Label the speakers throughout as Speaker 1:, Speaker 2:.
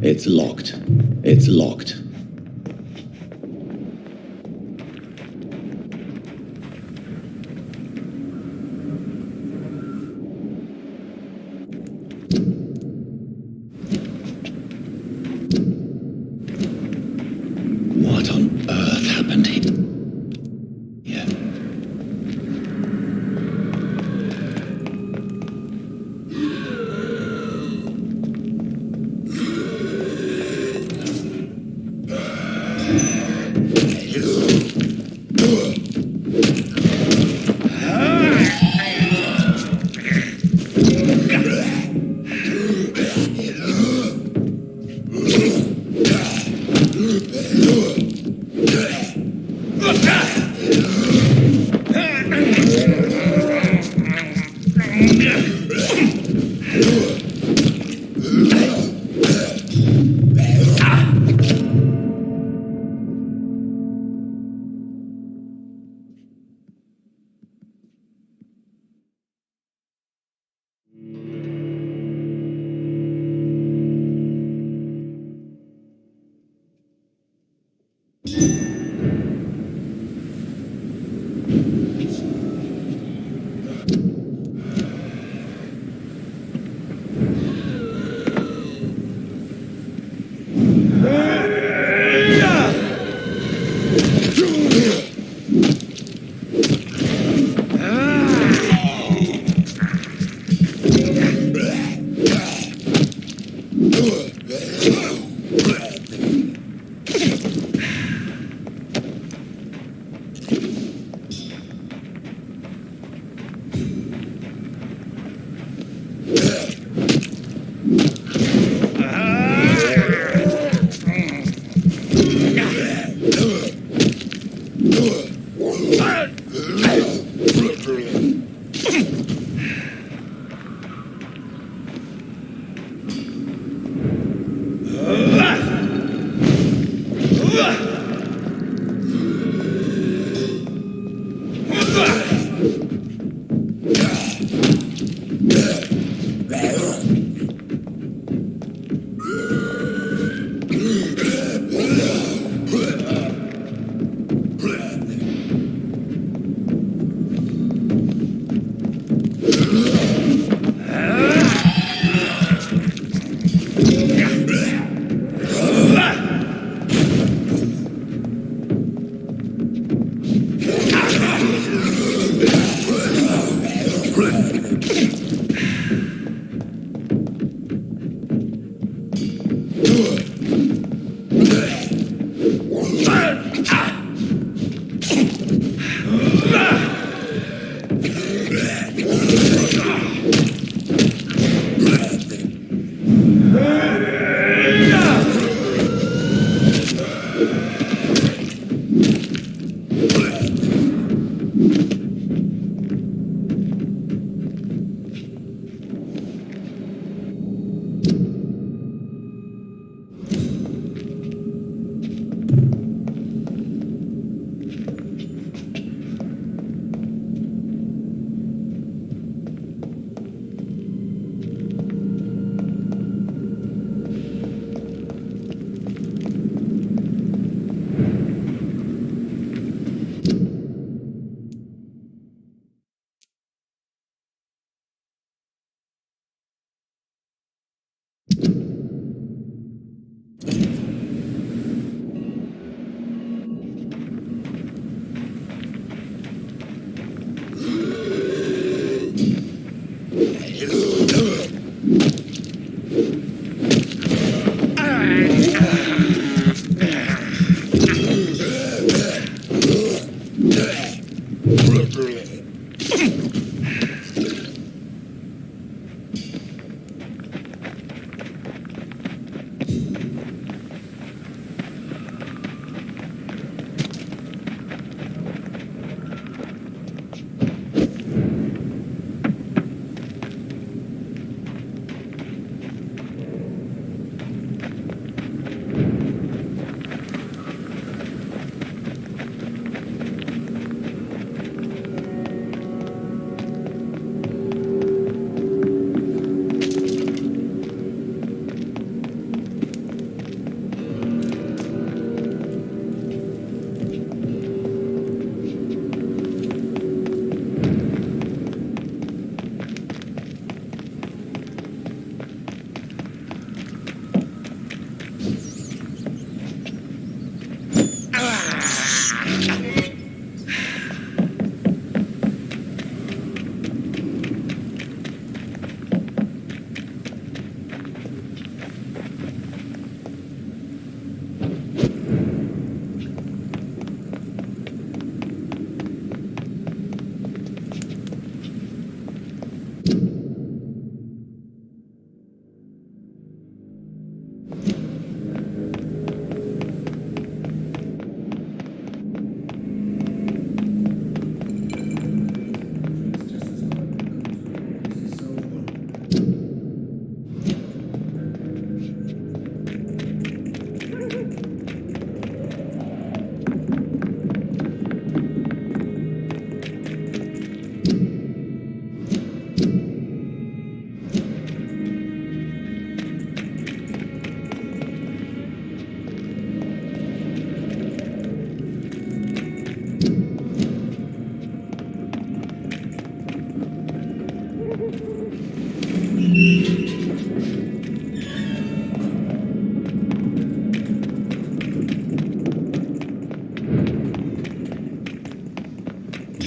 Speaker 1: It's locked. It's locked. What on earth happened here?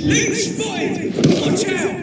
Speaker 2: Lead spotted! Watch out!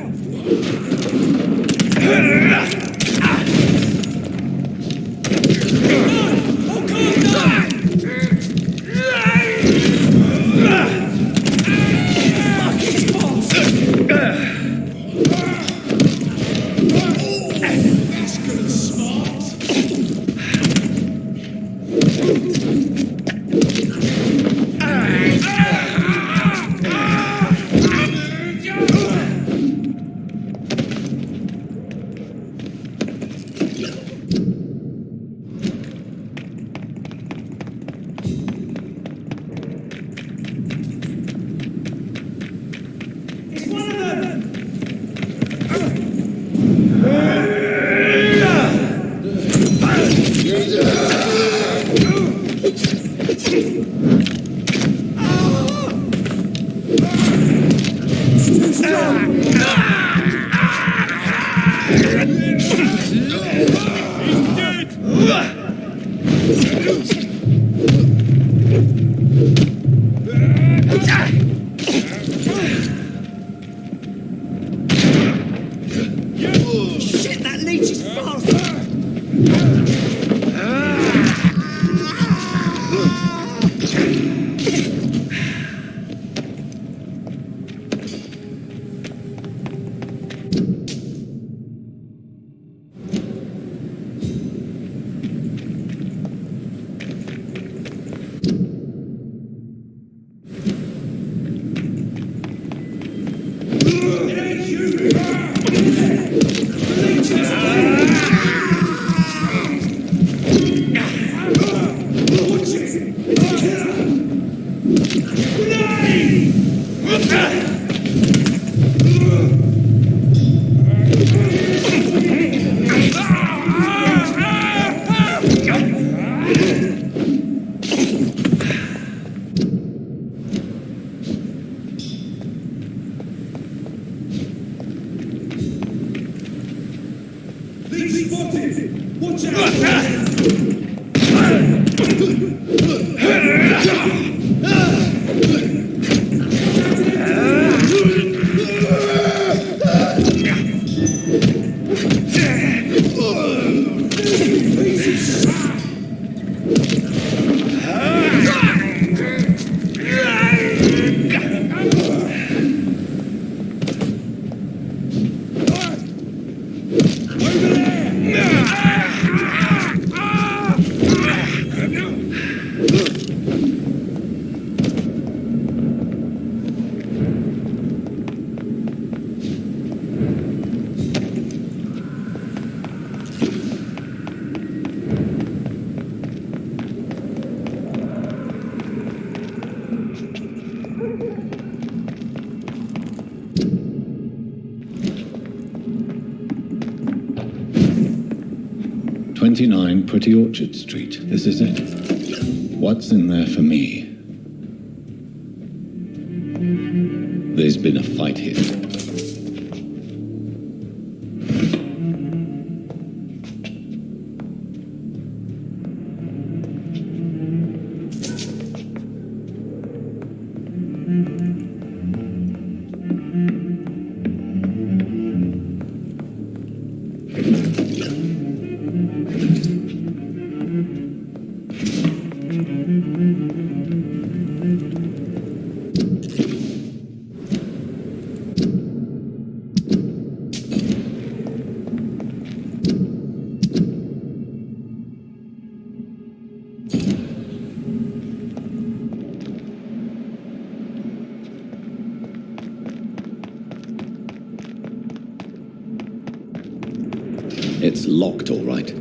Speaker 2: Shit, that leech is fast! Watch out!
Speaker 1: "29 Pretty Orchard Street. This is it. What's in there for me? There's been a fight here. It's locked, all right.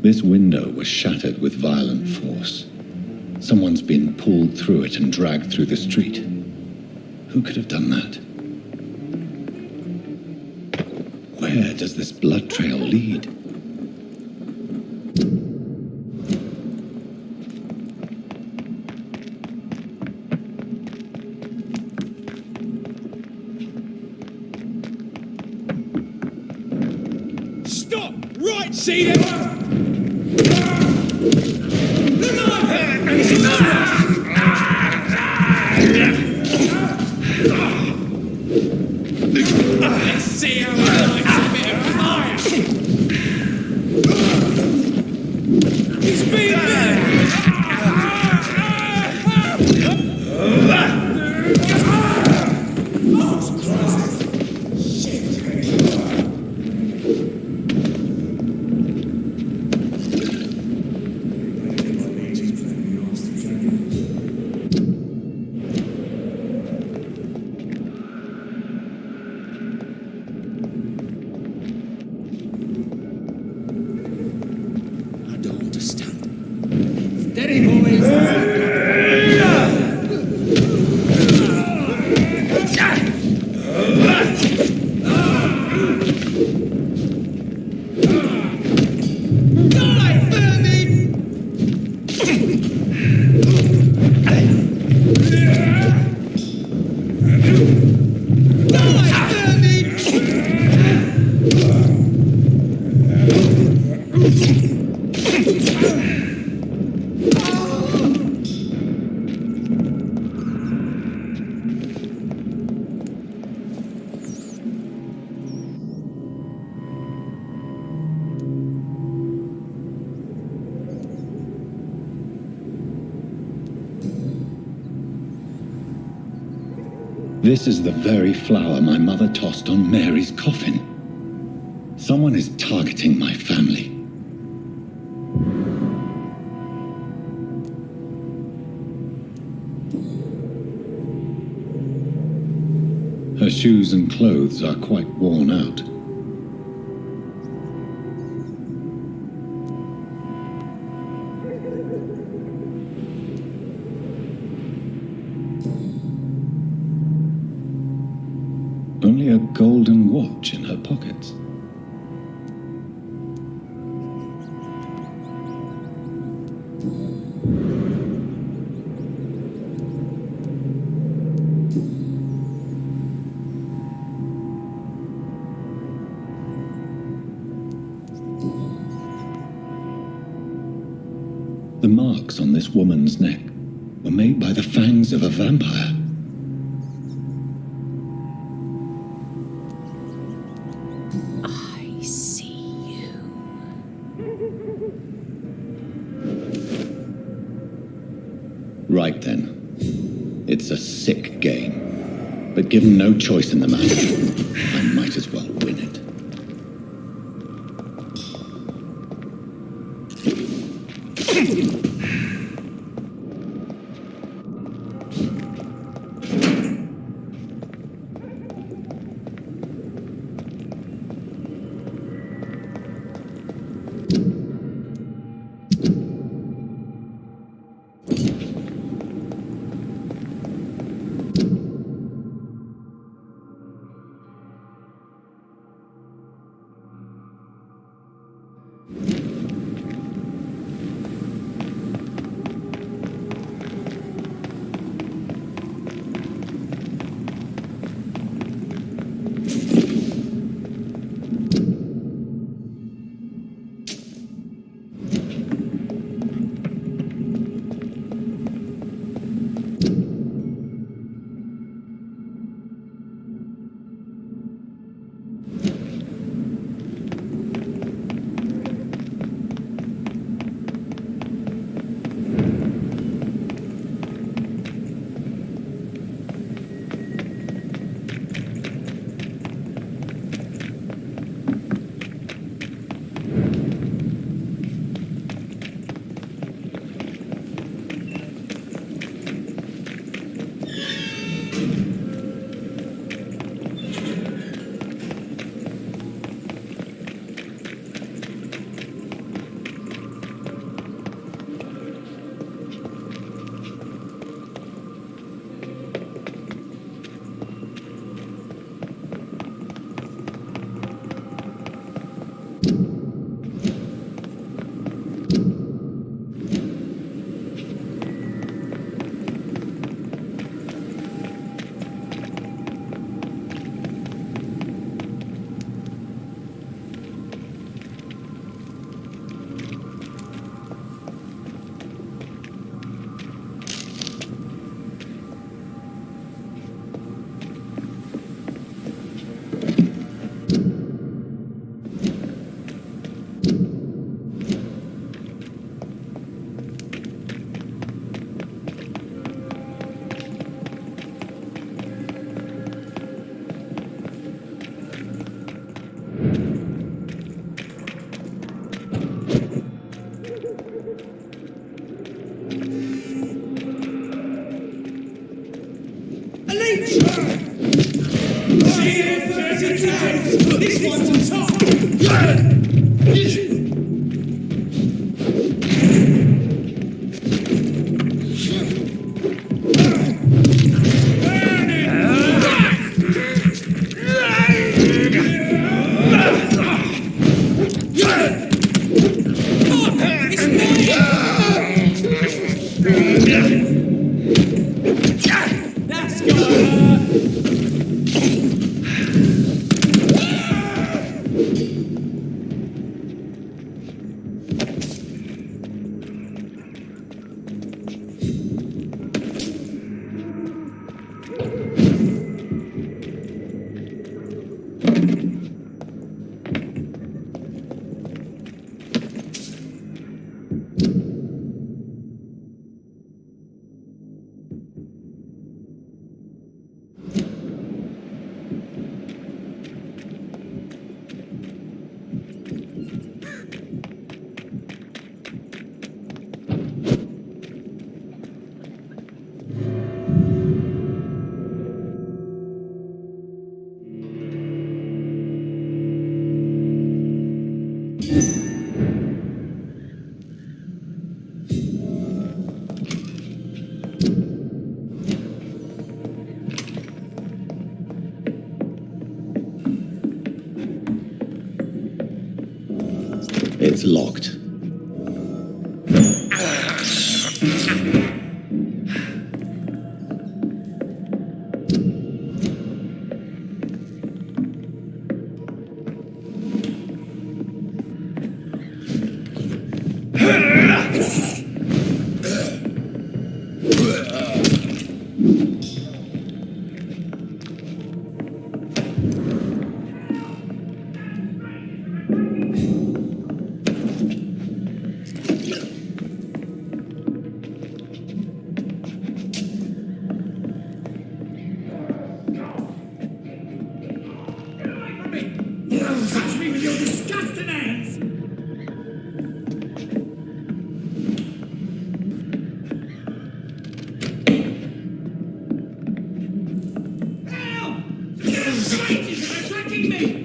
Speaker 1: This window was shattered with violent force. Someone's been pulled through it and dragged through the street. Who could have done that? Where does this blood trail lead?
Speaker 2: Stop! Right! See them! Let's see how he likes a bit of fire! He's been Steady, boys!
Speaker 1: This is the very flower my mother tossed on Mary's coffin. Someone is targeting my family. Her shoes and clothes are quite worn out. Only a golden watch in her pockets. The marks on this woman's neck were made by the fangs of a vampire.
Speaker 3: I see you.
Speaker 1: Right then. It's a sick game. But given no choice in the matter, I might as well win it.
Speaker 2: A leech! See you 30 times! This one's on top! That's got
Speaker 1: It's locked.
Speaker 2: touch me with your disgusting hands! Help! Strangers are attacking me!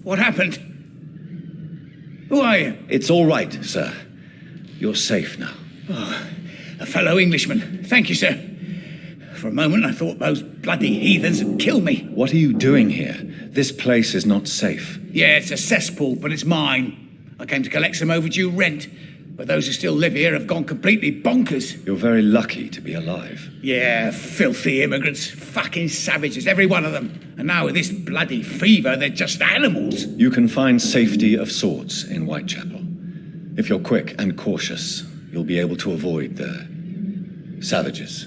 Speaker 3: What happened? Who are you?
Speaker 4: It's all right, sir. You're safe now.
Speaker 3: Oh, a fellow Englishman. Thank you, sir. For a moment, I thought those bloody heathens would kill me.
Speaker 4: What are you doing here? This place is not safe.
Speaker 3: Yeah, it's a cesspool, but it's mine. I came to collect some overdue rent, but those who still live here have gone completely bonkers.
Speaker 4: You're very lucky to be alive.
Speaker 3: Yeah, filthy immigrants. Fucking savages, every one of them. And now with this bloody fever, they're just animals.
Speaker 4: You can find safety of sorts in Whitechapel. If you're quick and cautious, you'll be able to avoid the savages.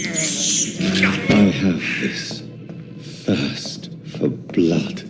Speaker 1: I have this thirst for blood.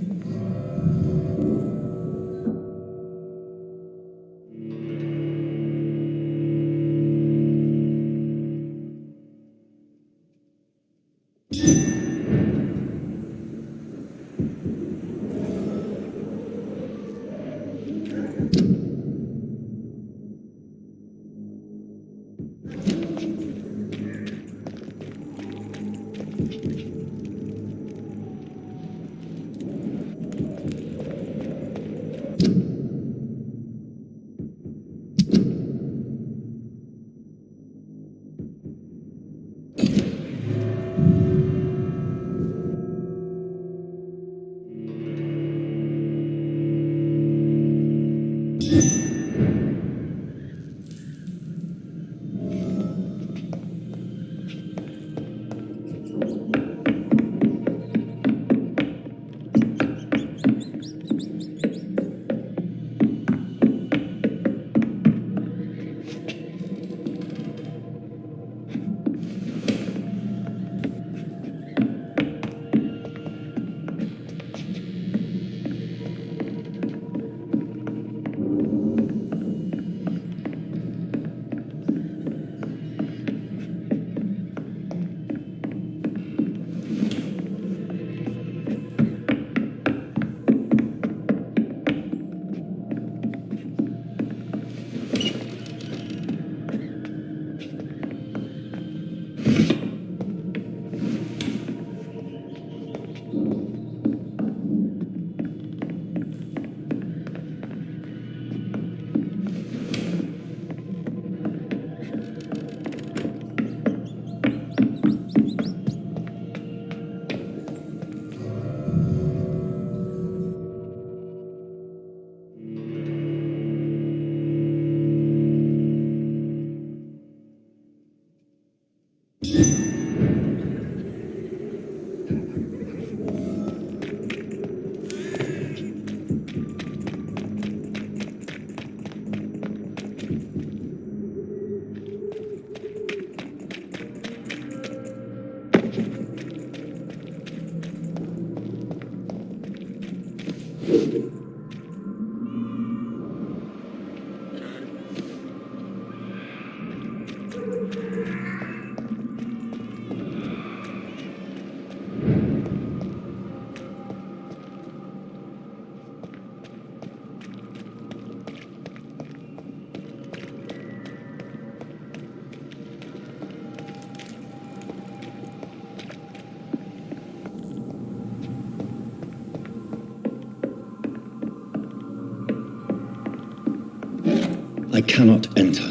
Speaker 1: I cannot enter.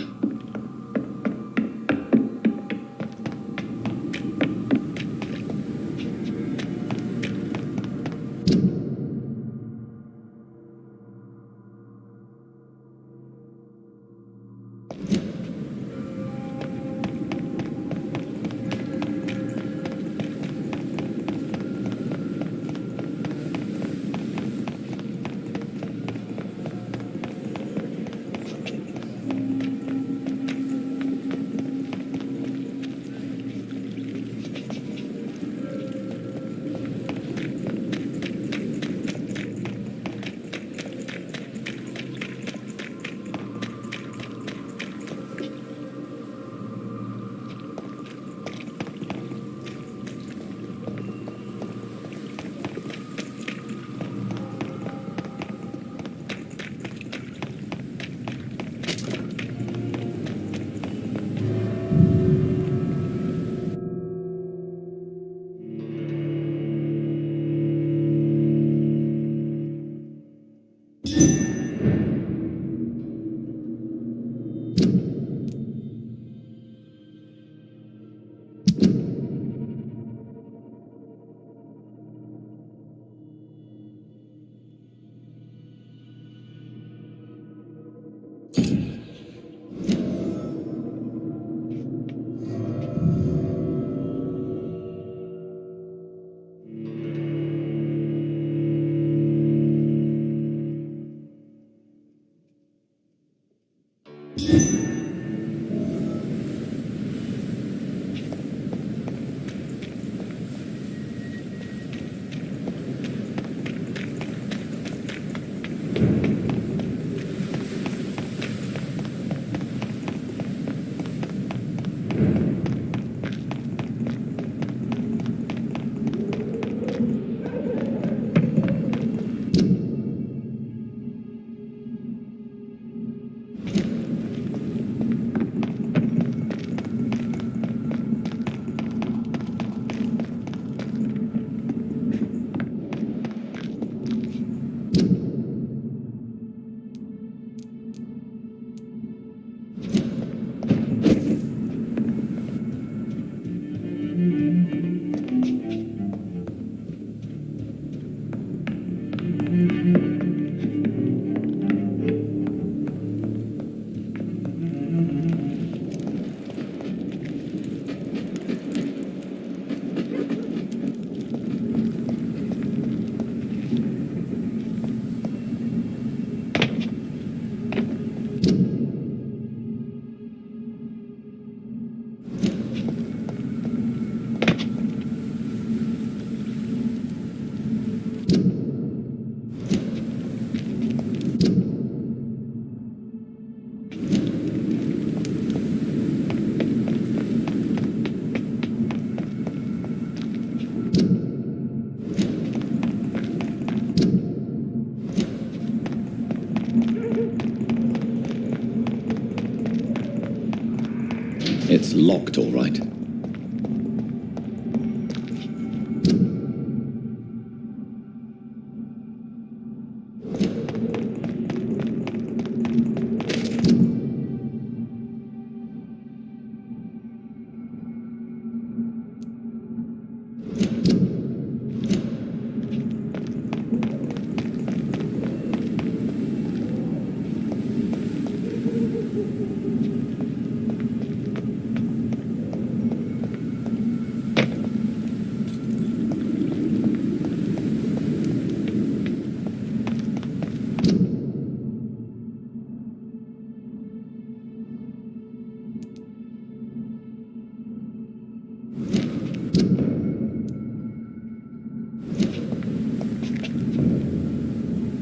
Speaker 1: It's locked, all right.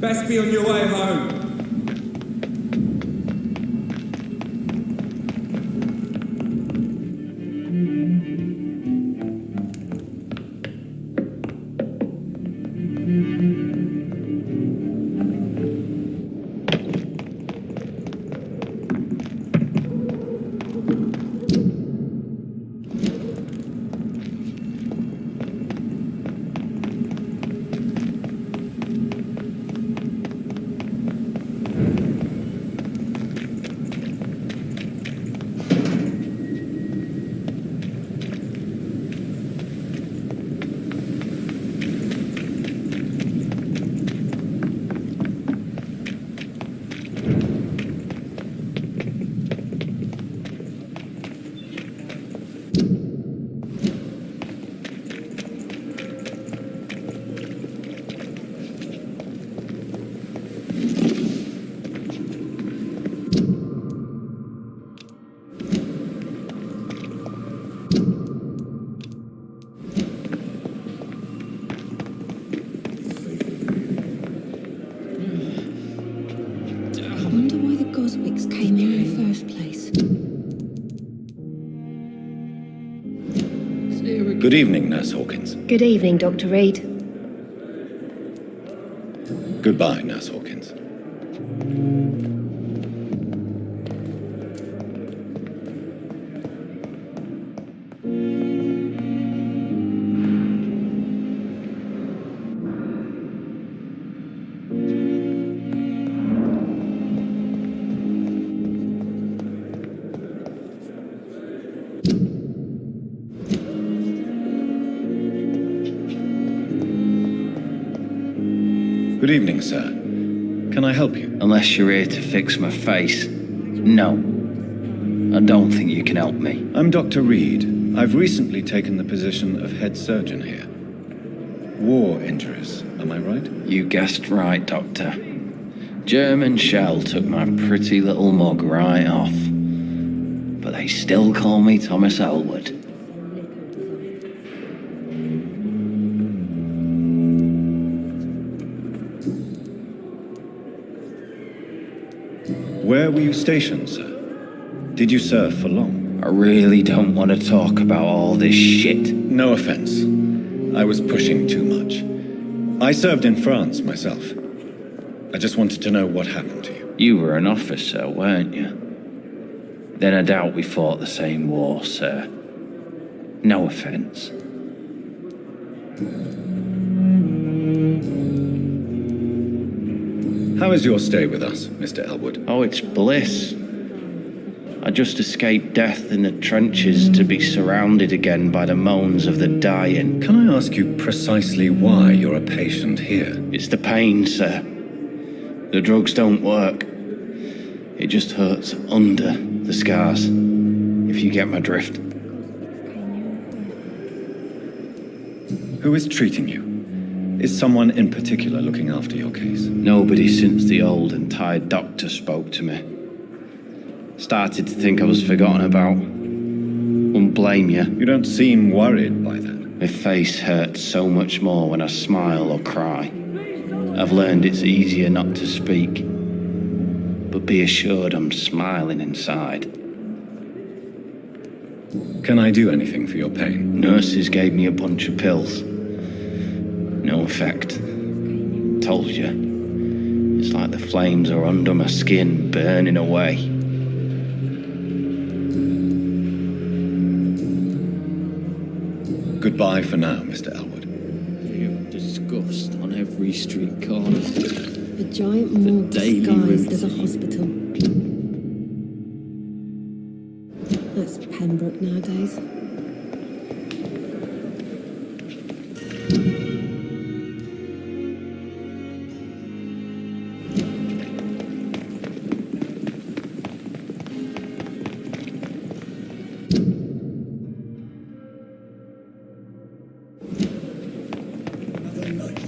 Speaker 2: Best be on your way home.
Speaker 5: Came here in the first place.
Speaker 4: Good evening, Nurse Hawkins.
Speaker 5: Good evening, Dr. Reed.
Speaker 4: Goodbye, Nurse Hawkins. Good evening, sir. Can I help you?
Speaker 6: Unless you're here to fix my face. No. I don't think you can help me.
Speaker 4: I'm Dr. Reed. I've recently taken the position of head surgeon here. War injuries, am I right?
Speaker 6: You guessed right, Doctor. German shell took my pretty little mug right off. But they still call me Thomas Elwood.
Speaker 4: Where were you stationed, sir? Did you serve for long?
Speaker 6: I really don't want to talk about all this shit.
Speaker 4: No offense. I was pushing too much. I served in France myself. I just wanted to know what happened to you.
Speaker 6: You were an officer, weren't you? Then I doubt we fought the same war, sir. No offense.
Speaker 4: How is your stay with us, Mr. Elwood?
Speaker 6: Oh, it's bliss. I just escaped death in the trenches to be surrounded again by the moans of the dying.
Speaker 4: Can I ask you precisely why you're a patient here?
Speaker 6: It's the pain, sir. The drugs don't work. It just hurts under the scars, if you get my drift.
Speaker 4: Who is treating you? Is someone in particular looking after your case?
Speaker 6: Nobody since the old and tired doctor spoke to me. Started to think I was forgotten about. Won't blame you.
Speaker 4: You don't seem worried by that.
Speaker 6: My face hurts so much more when I smile or cry. I've learned it's easier not to speak. But be assured I'm smiling inside.
Speaker 4: Can I do anything for your pain?
Speaker 6: Nurses gave me a bunch of pills. No effect. Told you. It's like the flames are under my skin, burning away.
Speaker 4: Goodbye for now, Mr. Elwood.
Speaker 7: Fear of disgust on every street corner.
Speaker 5: A giant morgue
Speaker 7: daily
Speaker 5: disguised as a
Speaker 7: routine.
Speaker 5: hospital. That's Pembroke nowadays.
Speaker 2: Another night.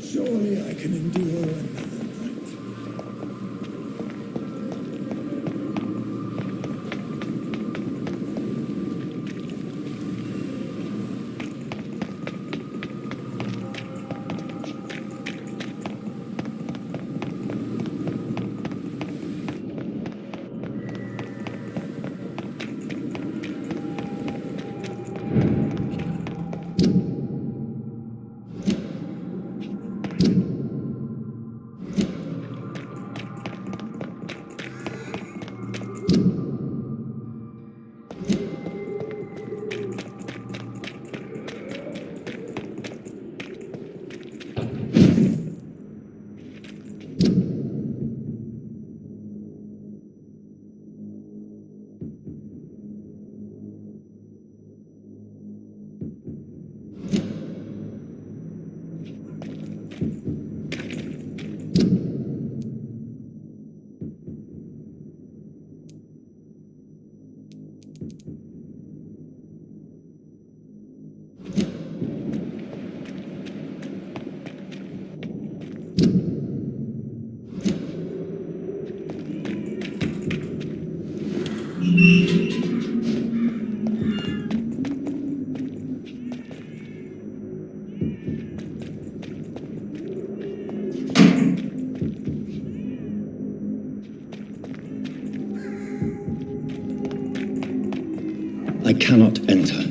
Speaker 2: Surely I can endure another night.
Speaker 1: I cannot enter.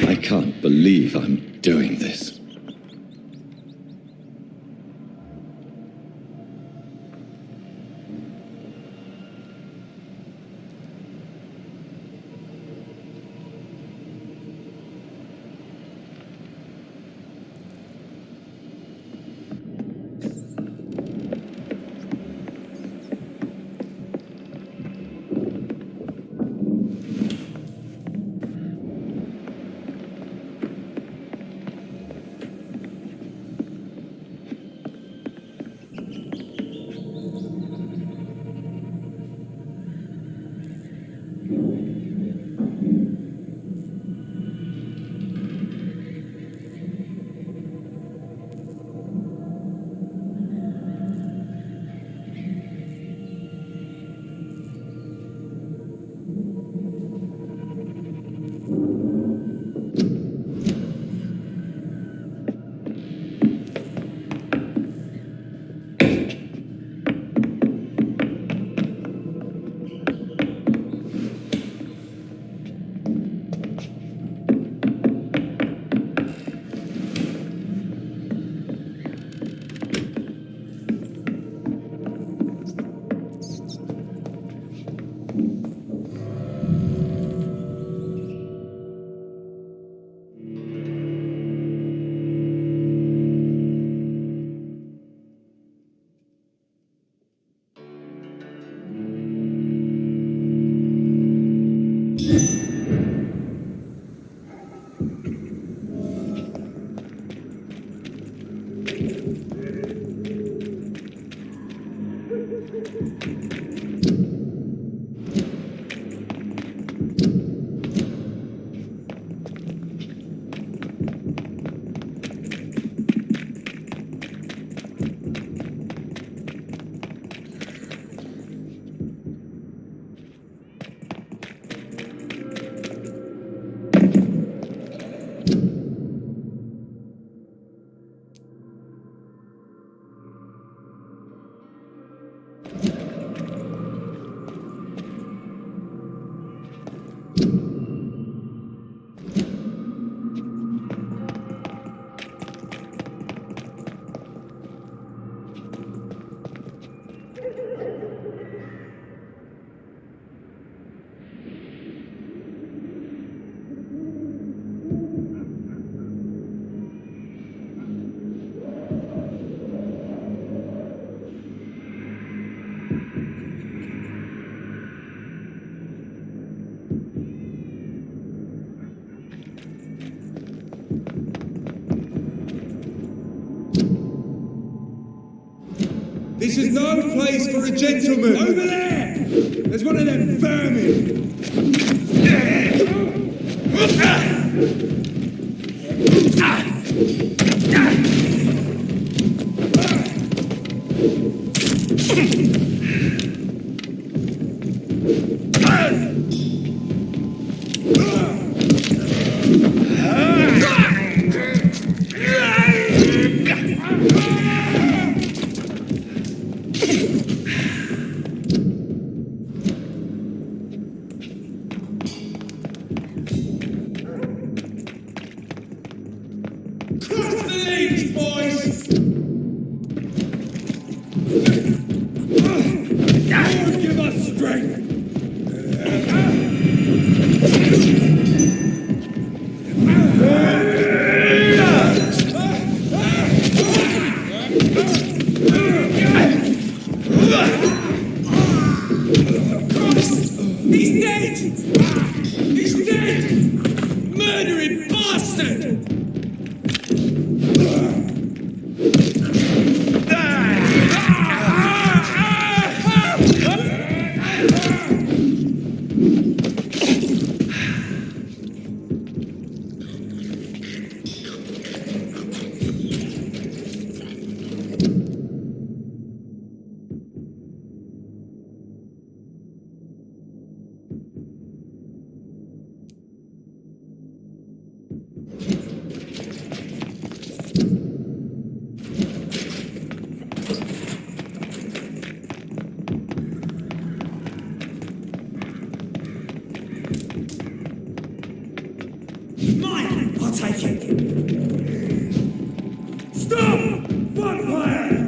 Speaker 1: I can't believe I'm doing this.
Speaker 2: This is no place for a gentleman. Over there! There's one of them vermin. Cross the leads, boys! Lord, give us strength! He's dead! He's dead! Murdering bastard! Mine! I'll take it! Stop! Vampire!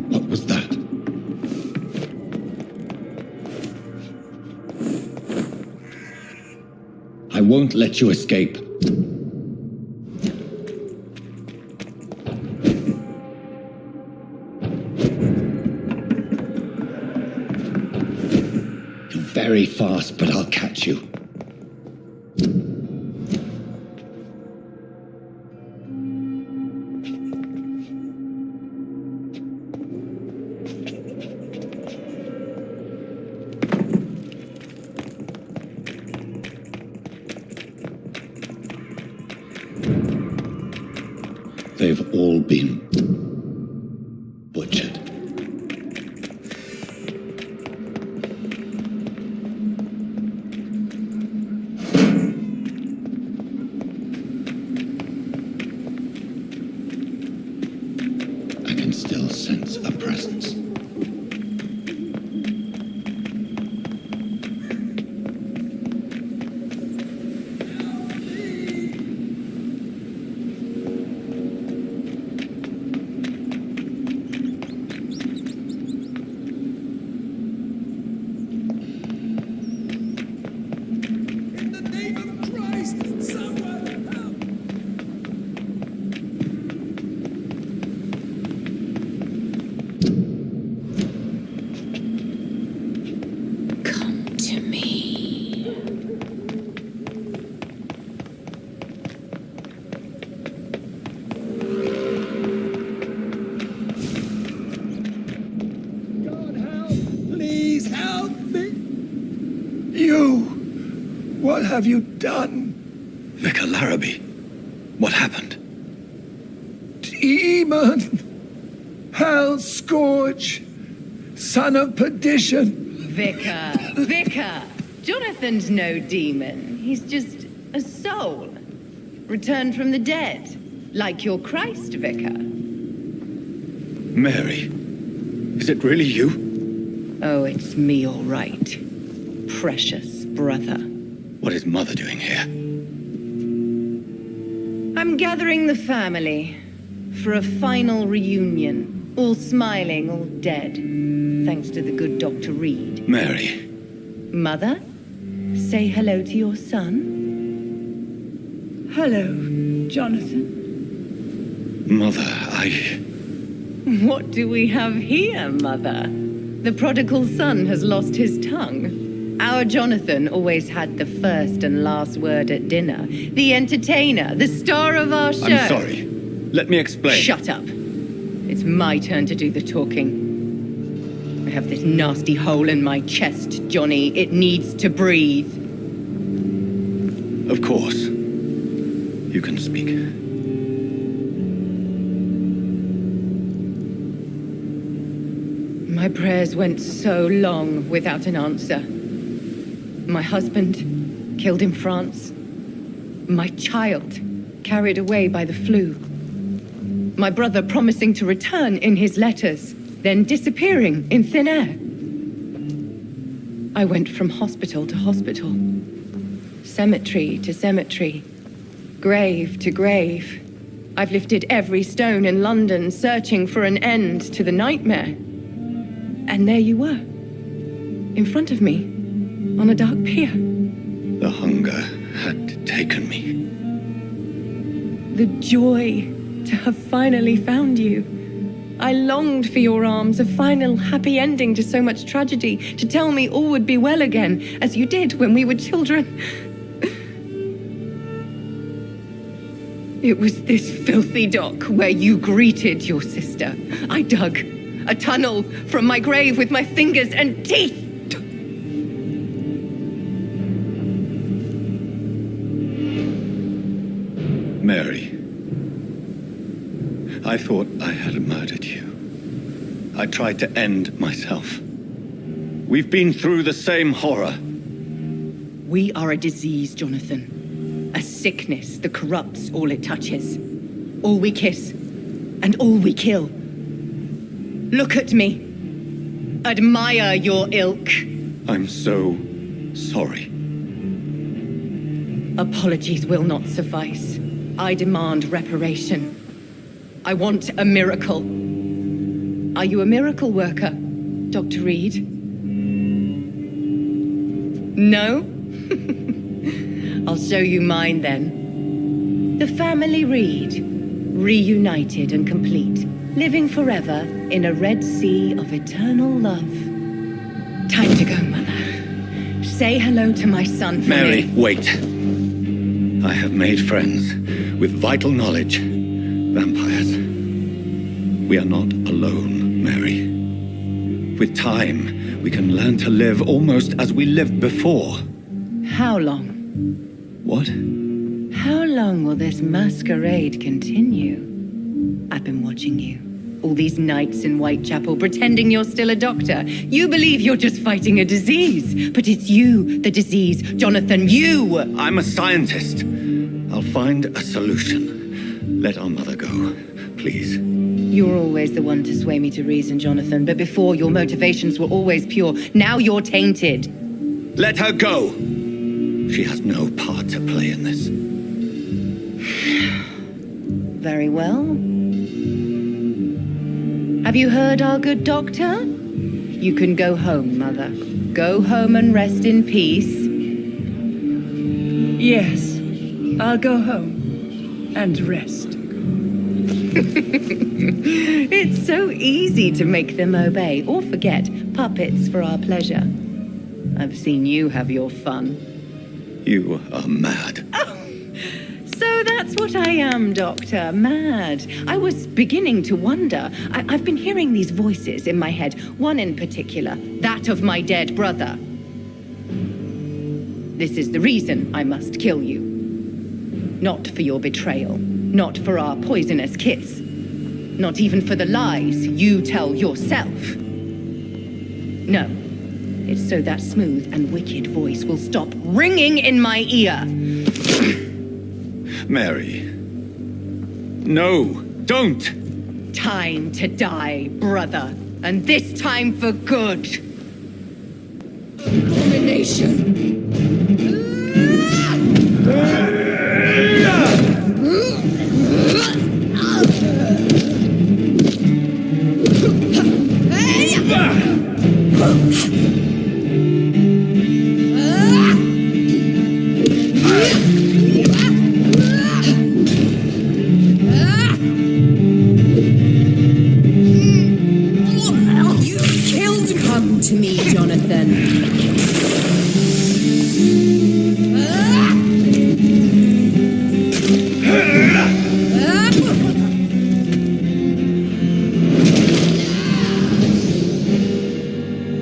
Speaker 1: What was that? I won't let you escape. You're very fast, but I'll catch you. They've all been butchered. I can still sense a presence.
Speaker 2: In the name of Christ, someone help!
Speaker 8: Come to me.
Speaker 2: God help! Please help me!
Speaker 3: You! What have you done?
Speaker 4: Vicar Larrabee, what happened?
Speaker 3: Demon! Hell scourge! Son of perdition!
Speaker 9: Vicar! Jonathan's no demon. He's just a soul. Returned from the dead. Like your Christ, Vicar.
Speaker 4: Mary, is it really you?
Speaker 9: Oh, it's me, all right. Precious brother.
Speaker 4: What is Mother doing here?
Speaker 9: I'm gathering the family for a final reunion. All smiling, all dead. Thanks to the good Dr. Reed.
Speaker 4: Mary,
Speaker 9: Mother, say hello to your son. Hello, Jonathan.
Speaker 4: Mother,
Speaker 9: What do we have here, Mother? The prodigal son has lost his tongue. Our Jonathan always had the first and last word at dinner. The entertainer, the star of our show.
Speaker 4: I'm sorry. Let me explain.
Speaker 9: Shut up. It's my turn to do the talking. I have this nasty hole in my chest, Johnny. It needs to breathe.
Speaker 4: Of course. You can speak.
Speaker 9: My prayers went so long without an answer. My husband, killed in France. My child, carried away by the flu. My brother promising to return in his letters, then disappearing in thin air. I went from hospital to hospital, cemetery to cemetery, grave to grave. I've lifted every stone in London, searching for an end to the nightmare. And there you were, in front of me, on a dark pier.
Speaker 4: The hunger had taken me.
Speaker 9: The joy to have finally found you. I longed for your arms, a final happy ending to so much tragedy, to tell me all would be well again, as you did when we were children. It was this filthy dock where you greeted your sister. I dug a tunnel from my grave with my fingers and teeth.
Speaker 4: Mary, I thought I had murdered you. I tried to end myself. We've been through the same horror.
Speaker 9: We are a disease, Jonathan. A sickness that corrupts all it touches. All we kiss, and all we kill. Look at me. Admire your ilk.
Speaker 4: I'm so sorry.
Speaker 9: Apologies will not suffice. I demand reparation. I want a miracle. Are you a miracle worker, Dr. Reed? No? I'll show you mine then. The family Reed, reunited and complete, living forever in a red sea of eternal love. Time to go, Mother. Say hello to my son for
Speaker 4: Mary,
Speaker 9: me.
Speaker 4: wait. I have made friends with vital knowledge. Vampires. We are not alone, Mary. With time, we can learn to live almost as we lived before.
Speaker 9: How long?
Speaker 4: What?
Speaker 9: How long will this masquerade continue? I've been watching you. All these nights in Whitechapel, pretending you're still a doctor. You believe you're just fighting a disease. But it's you, the disease. Jonathan, you!
Speaker 4: I'm a scientist. I'll find a solution. Let our mother go, please.
Speaker 9: You're always the one to sway me to reason, Jonathan. But before, your motivations were always pure. Now you're tainted.
Speaker 4: Let her go! She has no part to play in this.
Speaker 9: Very well. Have you heard our good doctor? You can go home, Mother. Go home and rest in peace.
Speaker 10: Yes, I'll go home and rest.
Speaker 9: It's so easy to make them obey or forget, puppets for our pleasure. I've seen you have your fun.
Speaker 4: You are mad.
Speaker 9: So that's what I am, Doctor. Mad. I was beginning to wonder. I've been hearing these voices in my head, one in particular, that of my dead brother. This is the reason I must kill you. Not for your betrayal, not for our poisonous kiss, not even for the lies you tell yourself. No, it's so that smooth and wicked voice will stop ringing in my ear.
Speaker 4: Mary. No, don't!
Speaker 9: Time to die, brother. And this time for good.
Speaker 8: Abomination! You killed him! Come to me, Jonathan.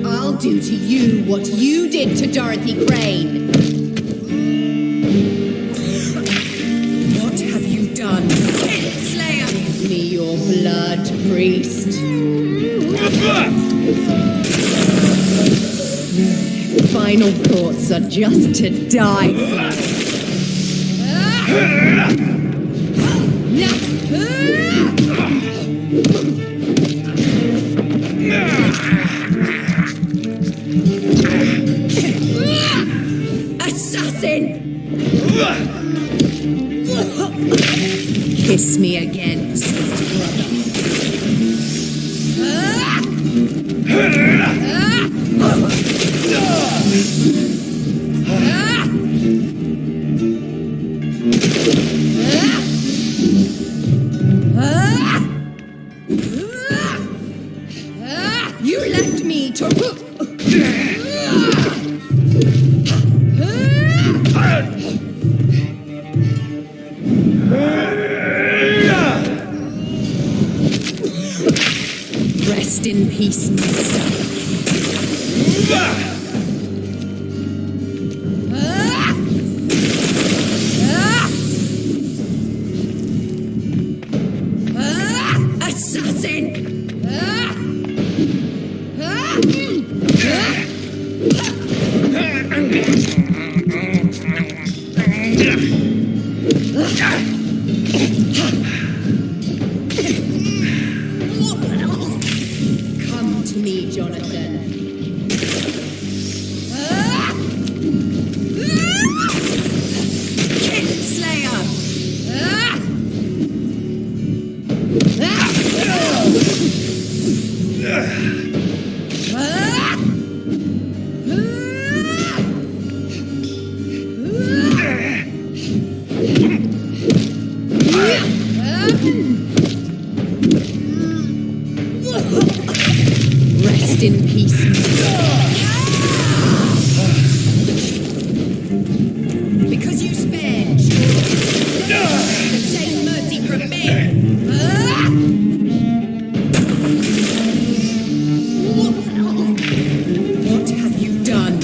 Speaker 8: I'll do to you what you did to Dorothy Crane. What have you done? Slayer! Give me your blood, priest. Final thoughts are just to die for. assassin! Kiss me again, sweet brother. You left me to... Rest in peace, master. Assassin! Come to me, Jonathan. Kinslayer! Rest in peace. Because you spared, the same mercy from me. What have you done?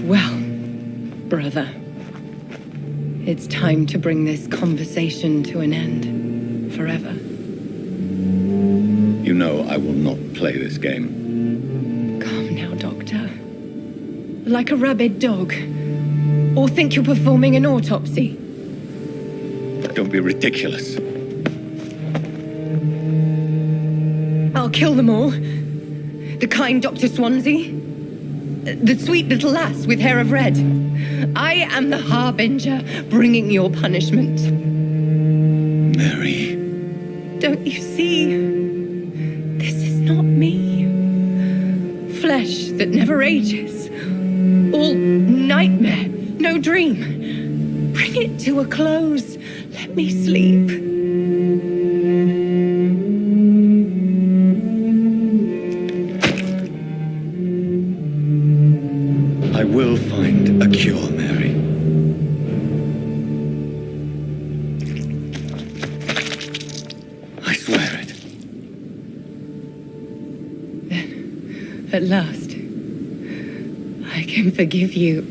Speaker 9: Well, brother, it's time to bring this conversation to an end. Forever.
Speaker 4: You know I will not play this game.
Speaker 9: Calm now, Doctor. Like a rabid dog. Or think you're performing an autopsy.
Speaker 4: Don't be ridiculous.
Speaker 9: I'll kill them all. The kind Dr. Swansea. The sweet little lass with hair of red. I am the harbinger, bringing your punishment.
Speaker 4: Mary.
Speaker 9: Don't you see? This is not me. Flesh that never ages. All nightmare, no dream. Bring it to a close. Let me sleep.
Speaker 4: I will find a cure, Mary. I swear it.
Speaker 9: Then, at last, I can forgive you.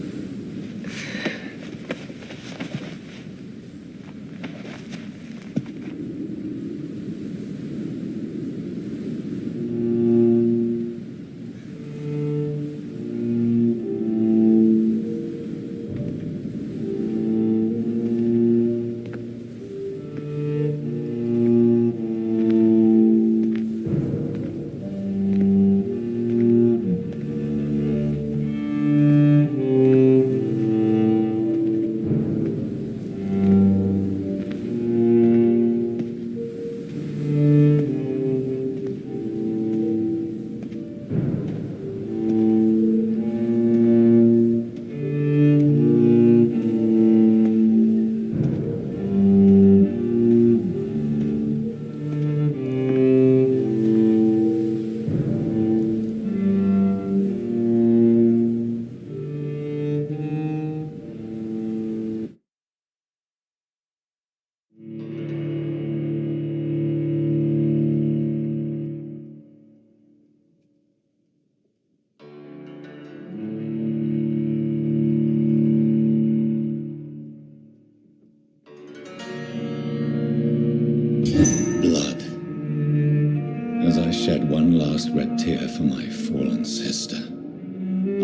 Speaker 1: shed one last red tear for my fallen sister.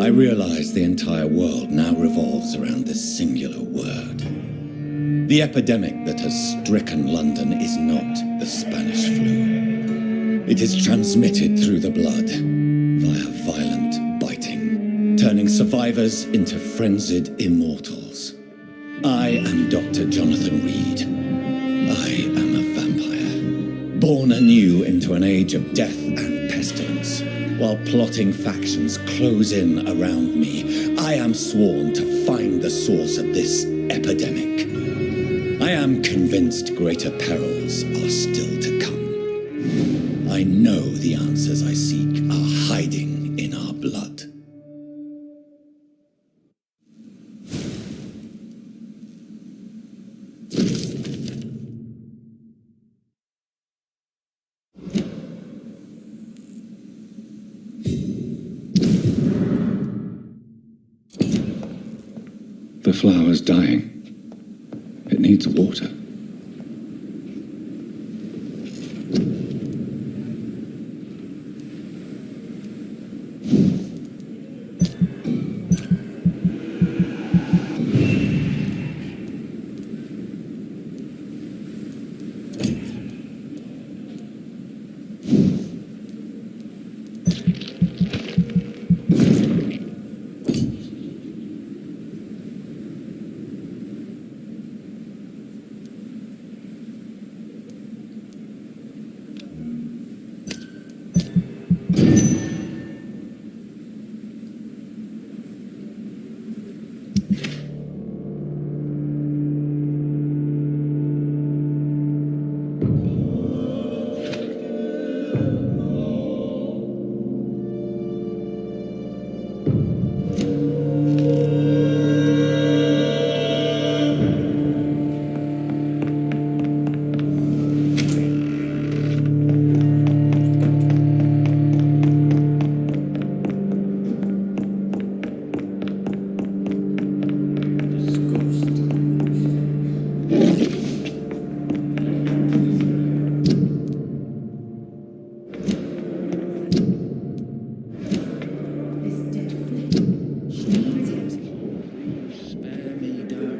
Speaker 1: I realize the entire world now revolves around this singular word. The epidemic that has stricken London is not the Spanish flu. It is transmitted through the blood, via violent biting, turning survivors into frenzied immortals. I am Dr. Jonathan Reed. I am a vampire, born anew into an age of death and pestilence. While plotting factions close in around me, I am sworn to find the source of this epidemic. I am convinced greater perils are still to come. I know the answers I seek are hiding in our blood. The flower's dying. It needs water.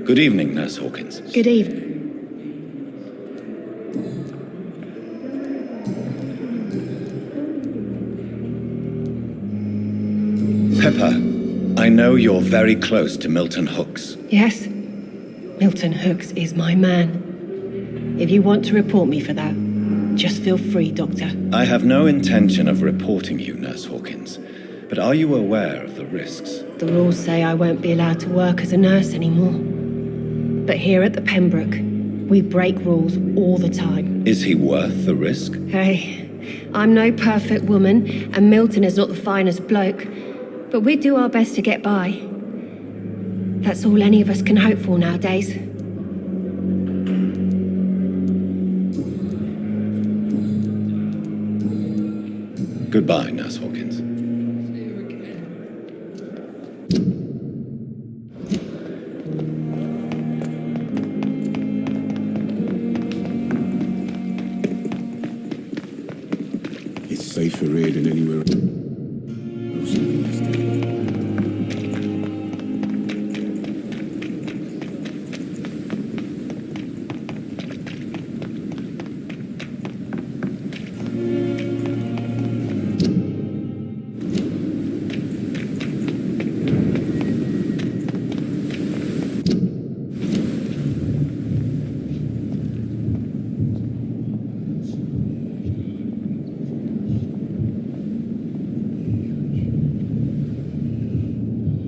Speaker 4: Good evening, Nurse Hawkins.
Speaker 5: Good evening.
Speaker 4: Pepper, I know you're very close to Milton Hooks.
Speaker 5: Yes? Milton Hooks is my man. If you want to report me for that, just feel free, Doctor.
Speaker 4: I have no intention of reporting you, Nurse Hawkins. But are you aware of the risks?
Speaker 5: The rules say I won't be allowed to work as a nurse anymore. But here at the Pembroke, we break rules all the time.
Speaker 4: Is he worth the risk?
Speaker 5: Hey, I'm no perfect woman, and Milton is not the finest bloke. But we do our best to get by. That's all any of us can hope for nowadays.
Speaker 4: Goodbye, Nurse Hawkins.
Speaker 2: It's safer here than anywhere else.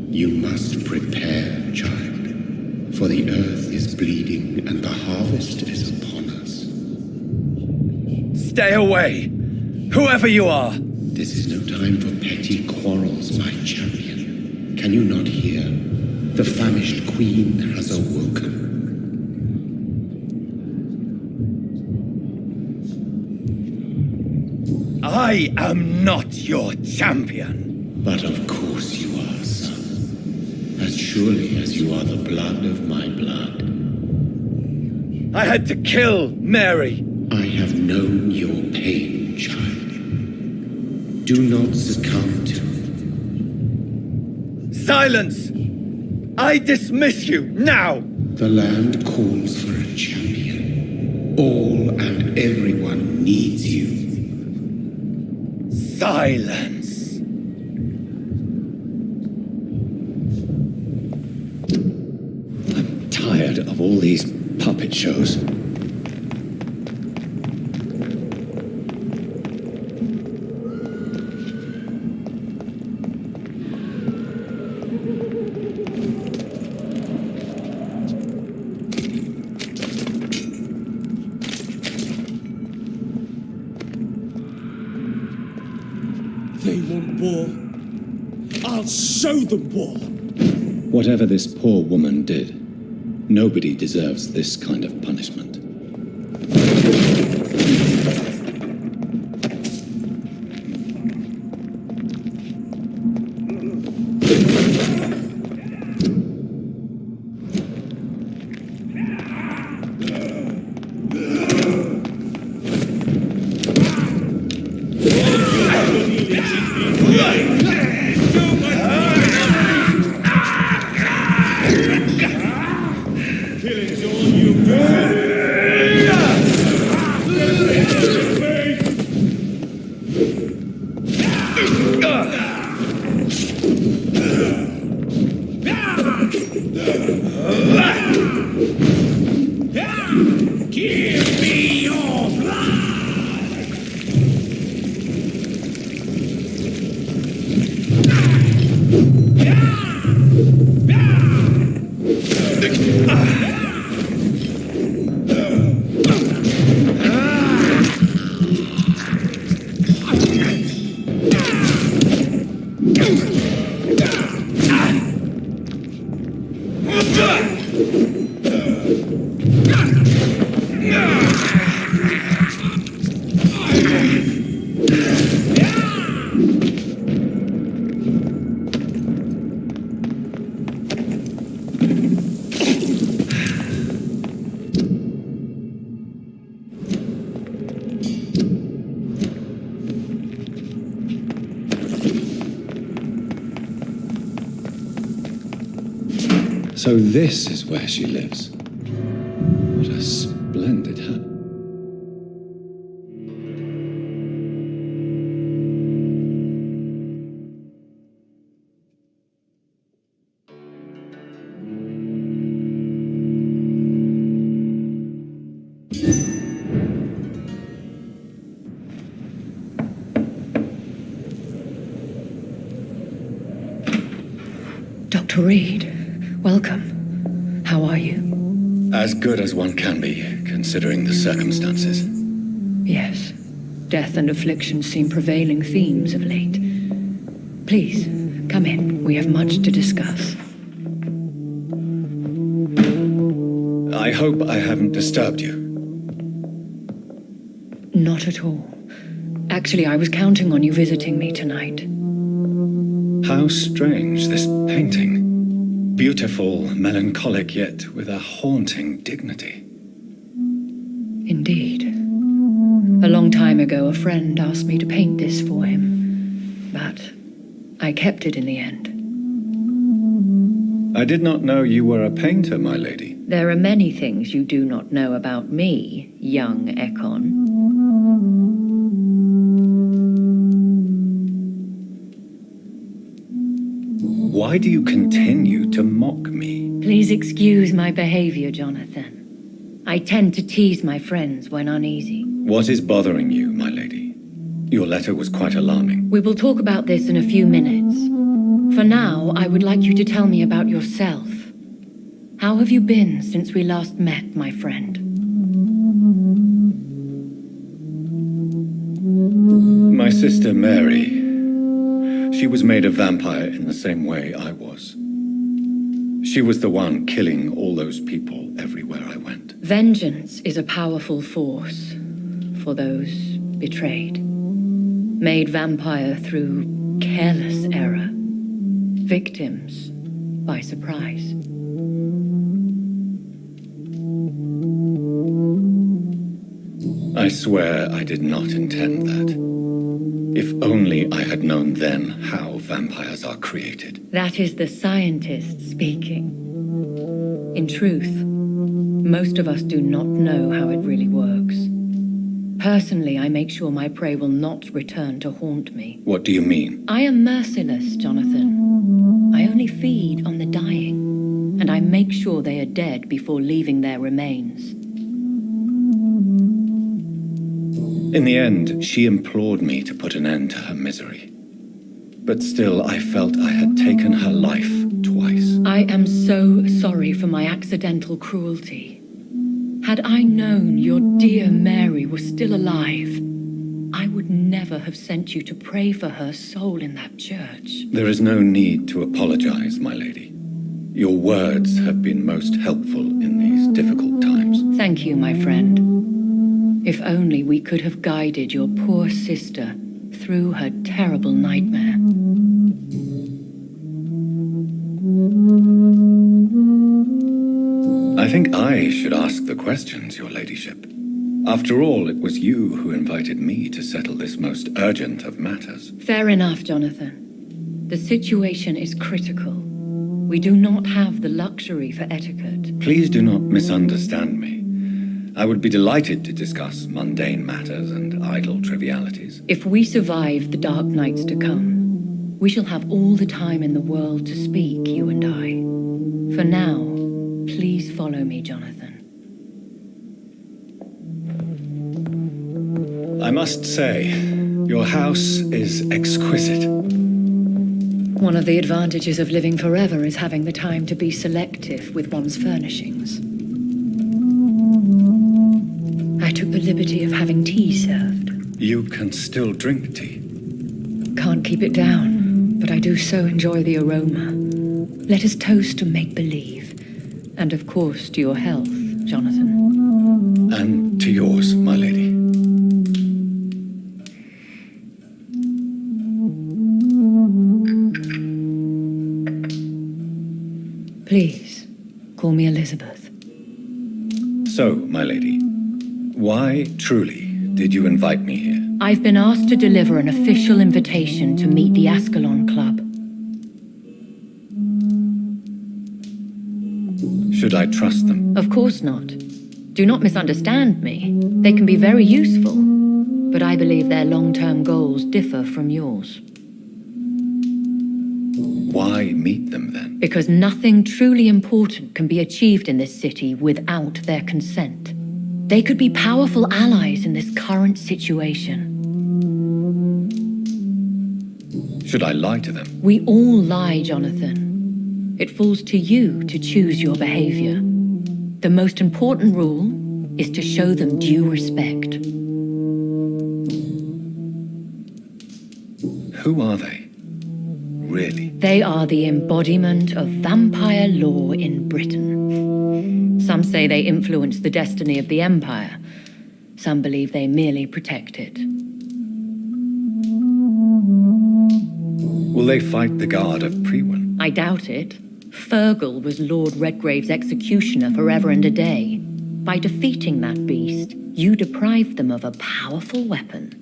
Speaker 11: You must prepare, child, for the earth is bleeding and the harvest is upon us.
Speaker 4: Stay away! Whoever you are!
Speaker 11: This is no time for petty quarrels, my champion. Can you not hear? The famished queen has awoken.
Speaker 4: I am not your champion.
Speaker 11: But of course you are, son. As surely as you are the blood of my blood.
Speaker 4: I had to kill Mary.
Speaker 11: I have known your pain, child. Do not succumb to.
Speaker 4: Silence! I dismiss you now!
Speaker 11: The land calls for a champion. All and everyone needs you.
Speaker 4: Silence!
Speaker 1: I'm tired of all these puppet shows.
Speaker 2: They want war. I'll show them war.
Speaker 1: Whatever this poor woman did, nobody deserves this kind of punishment.
Speaker 2: Killing's all you've got. Give me your
Speaker 1: So this is where she lives. What a splendid hut.
Speaker 10: Dr. Reed, welcome. How are you?
Speaker 1: As good as one can be, considering the circumstances.
Speaker 10: Yes. Death and affliction seem prevailing themes of late. Please, come in. We have much to discuss.
Speaker 1: I hope I haven't disturbed you.
Speaker 10: Not at all. Actually, I was counting on you visiting me tonight.
Speaker 1: How strange, this painting. Beautiful, melancholic, yet with a haunting dignity.
Speaker 10: Indeed. A long time ago, a friend asked me to paint this for him, but I kept it in the end.
Speaker 1: I did not know you were a painter, my lady.
Speaker 10: There are many things you do not know about me, young Ekon.
Speaker 1: Why do you continue to mock me?
Speaker 10: Please excuse my behavior, Jonathan. I tend to tease my friends when uneasy.
Speaker 1: What is bothering you, my lady? Your letter was quite alarming.
Speaker 10: We will talk about this in a few minutes. For now, I would like you to tell me about yourself. How have you been since we last met, my friend?
Speaker 1: My sister Mary. She was made a vampire in the same way I was. She was the one killing all those people everywhere I went.
Speaker 10: Vengeance is a powerful force for those betrayed. Made vampire through careless error. Victims by surprise.
Speaker 1: I swear I did not intend that.
Speaker 4: If only I had known then how vampires are created.
Speaker 10: That is the scientist speaking. In truth, most of us do not know how it really works. Personally, I make sure my prey will not return to haunt me.
Speaker 4: What do you mean?
Speaker 10: I am merciless, Jonathan. I only feed on the dying, and I make sure they are dead before leaving their remains.
Speaker 4: In the end, she implored me to put an end to her misery. But still, I felt I had taken her life twice.
Speaker 10: I am so sorry for my accidental cruelty. Had I known your dear Mary was still alive, I would never have sent you to pray for her soul in that church.
Speaker 4: There is no need to apologize, my lady. Your words have been most helpful in these difficult times.
Speaker 10: Thank you, my friend. If only we could have guided your poor sister through her terrible nightmare.
Speaker 4: I think I should ask the questions, your ladyship. After all, it was you who invited me to settle this most urgent of matters.
Speaker 10: Fair enough, Jonathan. The situation is critical. We do not have the luxury for etiquette.
Speaker 4: Please do not misunderstand me. I would be delighted to discuss mundane matters and idle trivialities.
Speaker 10: If we survive the dark nights to come, we shall have all the time in the world to speak, you and I. For now, please follow me, Jonathan.
Speaker 4: I must say, your house is exquisite.
Speaker 10: One of the advantages of living forever is having the time to be selective with one's furnishings. I took the liberty of having tea served.
Speaker 4: You can still drink tea.
Speaker 10: Can't keep it down, but I do so enjoy the aroma. Let us toast to make-believe. And of course to your health, Jonathan.
Speaker 4: And to yours, my lady.
Speaker 10: Please, call me Elizabeth.
Speaker 4: So, my lady, why, truly, did you invite me here?
Speaker 10: I've been asked to deliver an official invitation to meet the Ascalon Club.
Speaker 4: Should I trust them?
Speaker 10: Of course not. Do not misunderstand me. They can be very useful, but I believe their long-term goals differ from yours.
Speaker 4: Why meet them then?
Speaker 10: Because nothing truly important can be achieved in this city without their consent. They could be powerful allies in this current situation.
Speaker 4: Should I lie to them?
Speaker 10: We all lie, Jonathan. It falls to you to choose your behavior. The most important rule is to show them due respect.
Speaker 4: Who are they? Really?
Speaker 10: They are the embodiment of vampire law in Britain. Some say they influence the destiny of the Empire. Some believe they merely protect it.
Speaker 4: Will they fight the guard of Priwen?
Speaker 10: I doubt it. Fergal was Lord Redgrave's executioner forever and a day. By defeating that beast, you deprived them of a powerful weapon.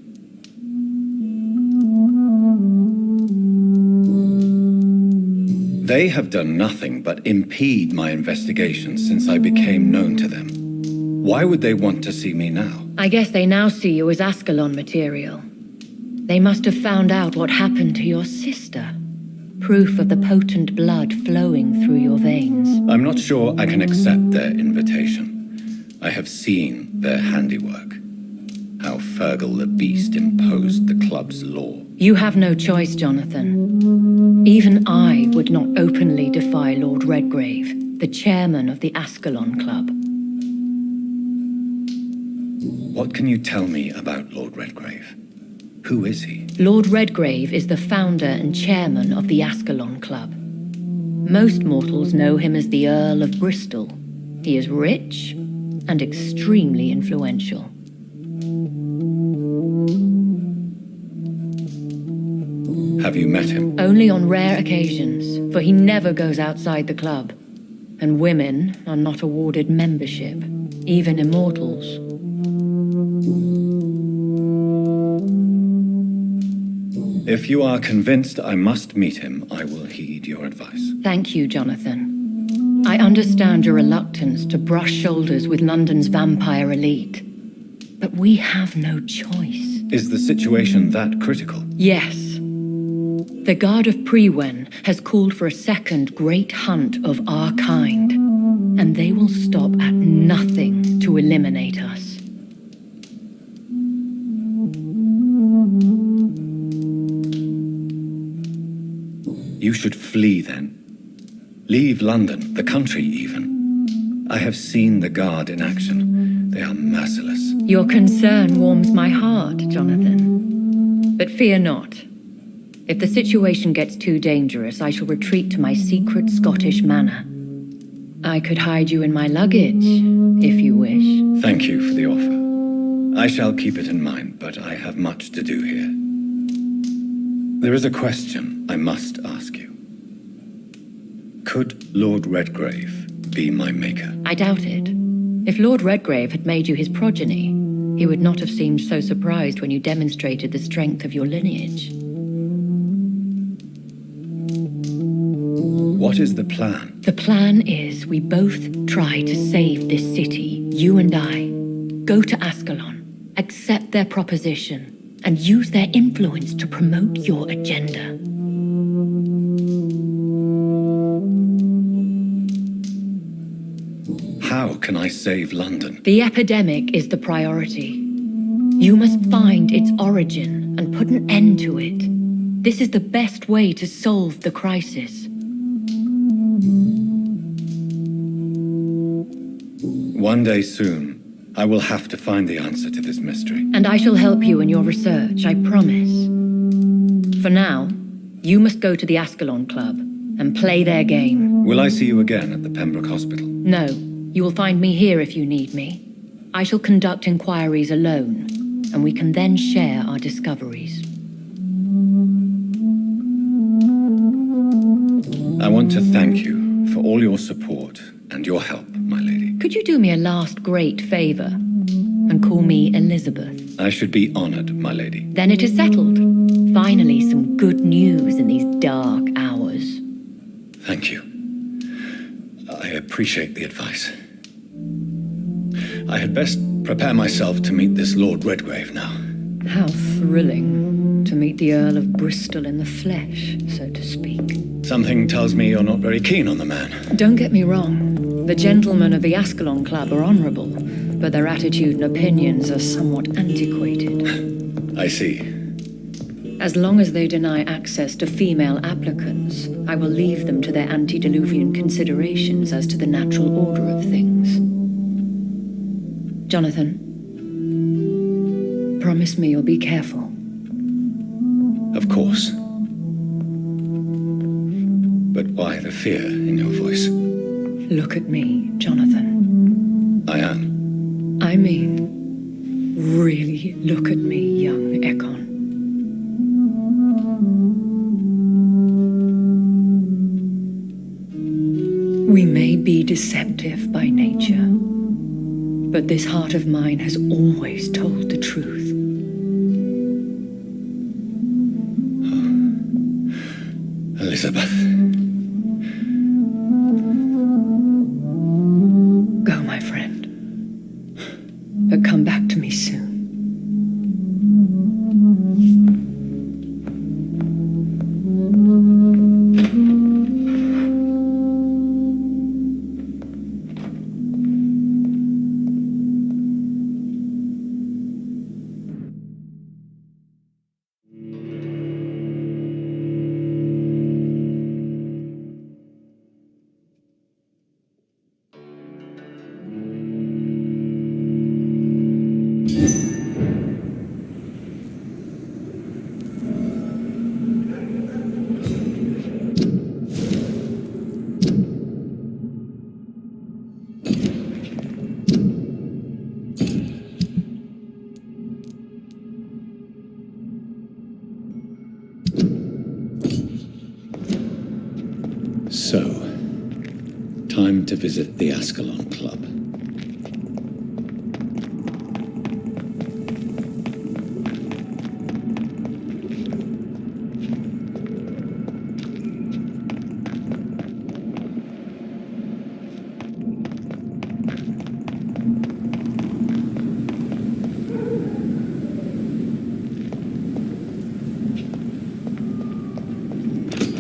Speaker 4: They have done nothing but impede my investigation since I became known to them. Why would they want to see me now?
Speaker 10: I guess they now see you as Ascalon material. They must have found out what happened to your sister. Proof of the potent blood flowing through your veins.
Speaker 4: I'm not sure I can accept their invitation. I have seen their handiwork. How Fergal the Beast imposed the club's law.
Speaker 10: You have no choice, Jonathan. Even I would not openly defy Lord Redgrave, the chairman of the Ascalon Club.
Speaker 4: What can you tell me about Lord Redgrave? Who is he?
Speaker 10: Lord Redgrave is the founder and chairman of the Ascalon Club. Most mortals know him as the Earl of Bristol. He is rich and extremely influential.
Speaker 4: Have you met him?
Speaker 10: Only on rare occasions, for he never goes outside the club. And women are not awarded membership, even immortals.
Speaker 4: If you are convinced I must meet him, I will heed your advice.
Speaker 10: Thank you, Jonathan. I understand your reluctance to brush shoulders with London's vampire elite. But we have no choice.
Speaker 4: Is the situation that critical?
Speaker 10: Yes. The Guard of Prewen has called for a second great hunt of our kind, and they will stop at nothing to eliminate us.
Speaker 4: You should flee then. Leave London, the country even. I have seen the Guard in action. They are merciless.
Speaker 10: Your concern warms my heart, Jonathan. But fear not. If the situation gets too dangerous, I shall retreat to my secret Scottish manor. I could hide you in my luggage, if you wish.
Speaker 4: Thank you for the offer. I shall keep it in mind, but I have much to do here. There is a question I must ask you. Could Lord Redgrave be my maker?
Speaker 10: I doubt it. If Lord Redgrave had made you his progeny, he would not have seemed so surprised when you demonstrated the strength of your lineage.
Speaker 4: What is the plan?
Speaker 10: The plan is we both try to save this city, you and I. Go to Ascalon, accept their proposition, and use their influence to promote your agenda.
Speaker 4: How can I save London?
Speaker 10: The epidemic is the priority. You must find its origin and put an end to it. This is the best way to solve the crisis.
Speaker 4: One day soon, I will have to find the answer to this mystery.
Speaker 10: And I shall help you in your research, I promise. For now, you must go to the Ascalon Club and play their game.
Speaker 4: Will I see you again at the Pembroke Hospital?
Speaker 10: No, you will find me here if you need me. I shall conduct inquiries alone, and we can then share our discoveries.
Speaker 4: I want to thank you for all your support and your help, my lady.
Speaker 10: Could you do me a last great favor and call me Elizabeth?
Speaker 4: I should be honored, my lady.
Speaker 10: Then it is settled. Finally, some good news in these dark hours.
Speaker 4: Thank you. I appreciate the advice. I had best prepare myself to meet this Lord Redgrave now.
Speaker 10: How thrilling to meet the Earl of Bristol in the flesh, so to speak.
Speaker 4: Something tells me you're not very keen on the man.
Speaker 10: Don't get me wrong. The gentlemen of the Ascalon Club are honorable, but their attitude and opinions are somewhat antiquated.
Speaker 4: I see.
Speaker 10: As long as they deny access to female applicants, I will leave them to their antediluvian considerations as to the natural order of things. Jonathan, promise me you'll be careful.
Speaker 4: Of course. But why the fear in your voice?
Speaker 10: Look at me, Jonathan.
Speaker 4: I am.
Speaker 10: I mean, really look at me, young Ekon. We may be deceptive by nature, but this heart of mine has always told the truth.
Speaker 4: Elizabeth.
Speaker 10: Go, my friend. But come back to me soon.
Speaker 1: So, time to visit the Ascalon Club.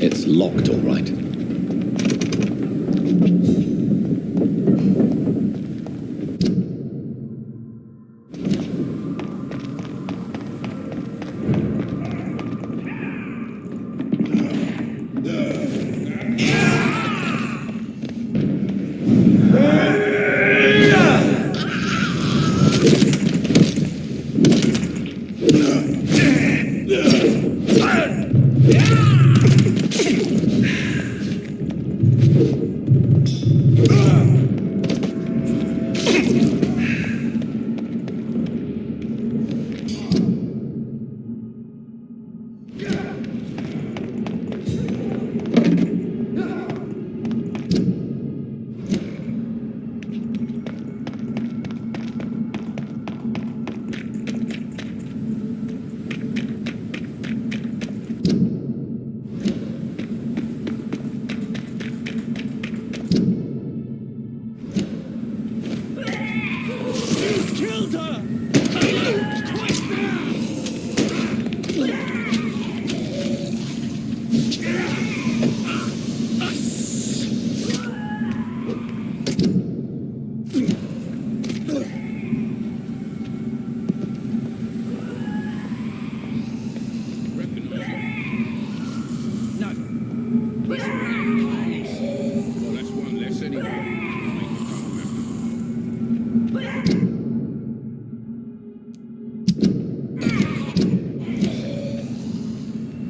Speaker 1: It's locked, all right.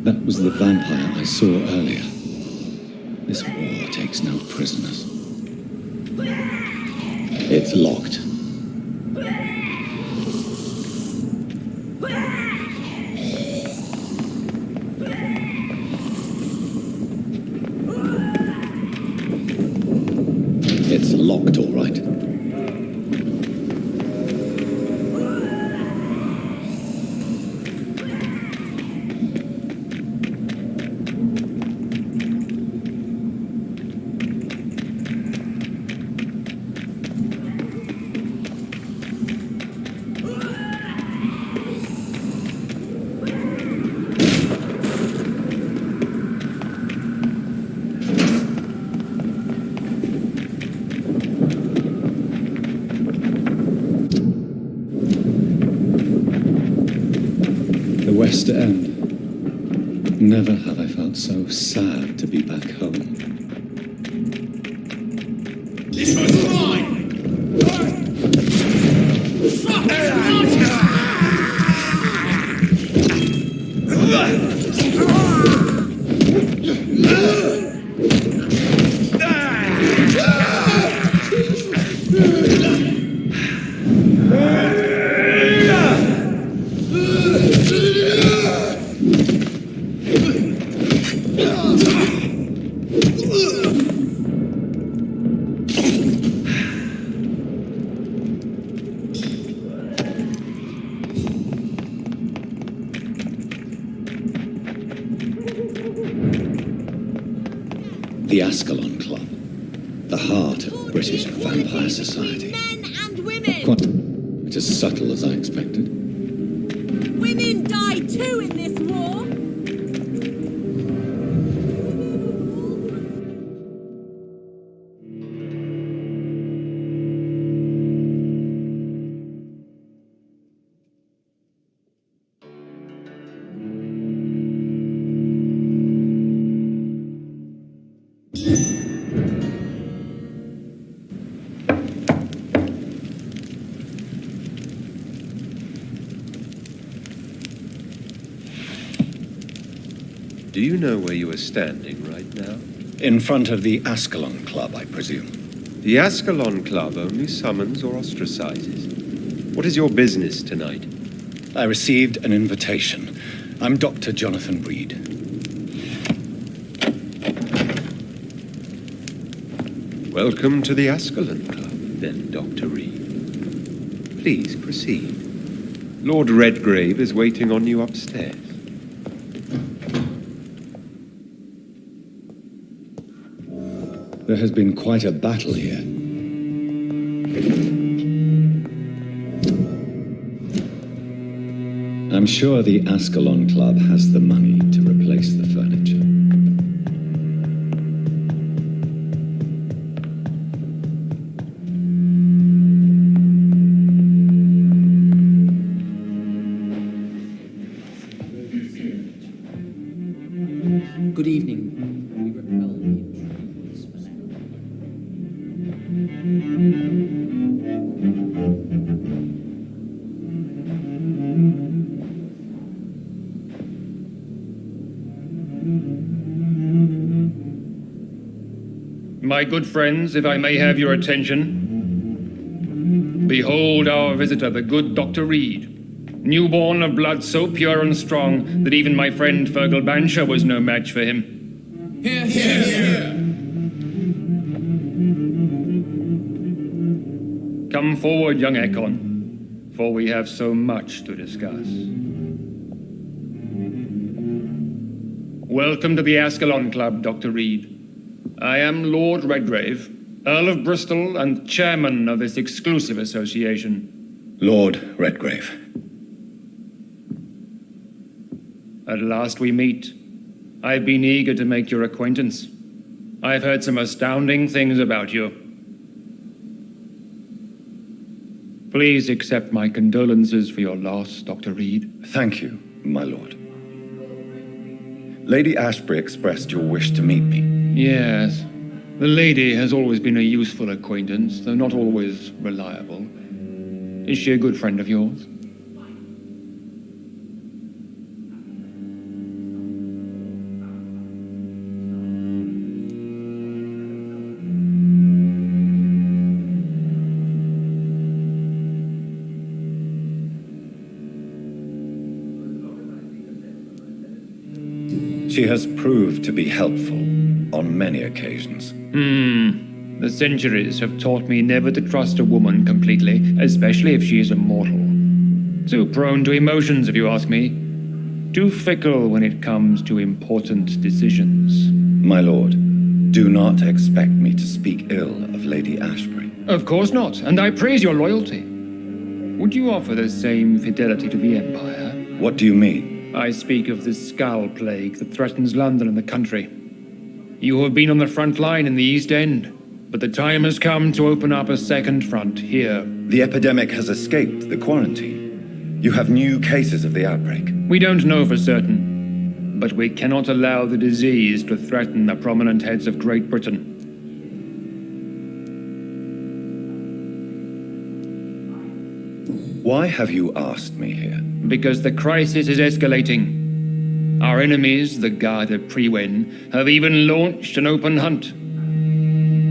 Speaker 1: That was the vampire I saw earlier. This war takes no prisoners. It's locked. It's locked, all right. West End. Never have I felt so sad to be back home.
Speaker 2: This one's mine!
Speaker 1: The Ascalon Club, the heart of British vampire society.
Speaker 8: Men and women!
Speaker 1: Quite as subtle as I expected.
Speaker 8: Women die too in this war!
Speaker 12: Do you know where you are standing right now?
Speaker 1: In front of the Ascalon Club, I presume.
Speaker 12: The Ascalon Club only summons or ostracizes. What is your business tonight?
Speaker 1: I received an invitation. I'm Dr. Jonathan Reed.
Speaker 12: Welcome to the Ascalon Club, then, Dr. Reed. Please proceed. Lord Redgrave is waiting on you upstairs.
Speaker 1: There has been quite a battle here. I'm sure the Ascalon Club has the money to replace the furniture.
Speaker 7: Good evening. We repel the intruders for now.
Speaker 13: My good friends, if I may have your attention. Behold our visitor, the good Dr. Reed. Newborn of blood so pure and strong that even my friend Fergal Bansher was no match for him.
Speaker 2: Here, here, here.
Speaker 13: Come forward, young Ekon, for we have so much to discuss. Welcome to the Ascalon Club, Dr. Reed. I am Lord Redgrave, Earl of Bristol and chairman of this exclusive association.
Speaker 4: Lord Redgrave.
Speaker 13: At last we meet. I've been eager to make your acquaintance. I've heard some astounding things about you. Please accept my condolences for your loss, Dr. Reed.
Speaker 4: Thank you, my lord. Lady Ashbury expressed your wish to meet me.
Speaker 13: Yes. The lady has always been a useful acquaintance, though not always reliable. Is she a good friend of yours?
Speaker 4: She has proved to be helpful on many occasions.
Speaker 13: The centuries have taught me never to trust a woman completely, especially if she is a mortal. Too prone to emotions, if you ask me. Too fickle when it comes to important decisions.
Speaker 4: My lord, do not expect me to speak ill of Lady Ashbury.
Speaker 13: Of course not, and I praise your loyalty. Would you offer the same fidelity to the Empire?
Speaker 4: What do you mean?
Speaker 13: I speak of the Skull Plague that threatens London and the country. You have been on the front line in the East End, but the time has come to open up a second front here.
Speaker 4: The epidemic has escaped the quarantine. You have new cases of the outbreak.
Speaker 13: We don't know for certain, but we cannot allow the disease to threaten the prominent heads of Great Britain.
Speaker 4: Why have you asked me here?
Speaker 13: Because the crisis is escalating. Our enemies, the Guard of Priwen, have even launched an open hunt.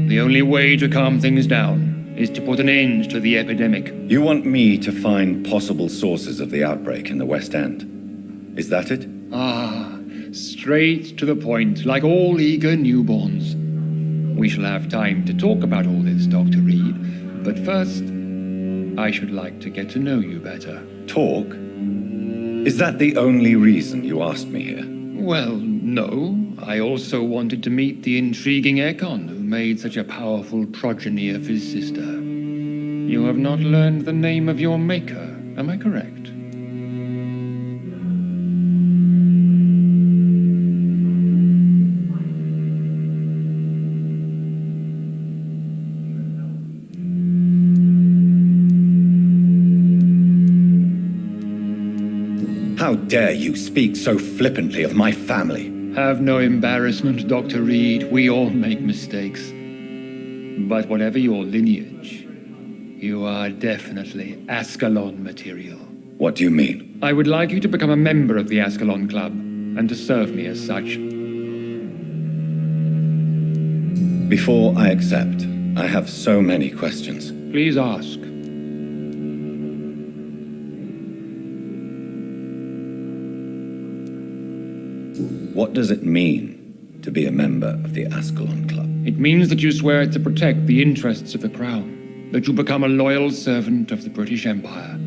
Speaker 13: The only way to calm things down is to put an end to the epidemic.
Speaker 4: You want me to find possible sources of the outbreak in the West End? Is that it?
Speaker 13: Ah, straight to the point, like all eager newborns. We shall have time to talk about all this, Dr. Reed, but first, I should like to get to know you better.
Speaker 4: Talk? Is that the only reason you asked me here?
Speaker 13: Well, no. I also wanted to meet the intriguing Ekon, who made such a powerful progeny of his sister. You have not learned the name of your maker, am I correct?
Speaker 4: How dare you speak so flippantly of my family?
Speaker 13: Have no embarrassment, Dr. Reed. We all make mistakes. But whatever your lineage, you are definitely Ascalon material.
Speaker 4: What do you mean?
Speaker 13: I would like you to become a member of the Ascalon Club, and to serve me as such.
Speaker 4: Before I accept, I have so many questions.
Speaker 13: Please ask.
Speaker 4: What does it mean to be a member of the Ascalon Club?
Speaker 13: It means that you swear to protect the interests of the Crown, that you become a loyal servant of the British Empire.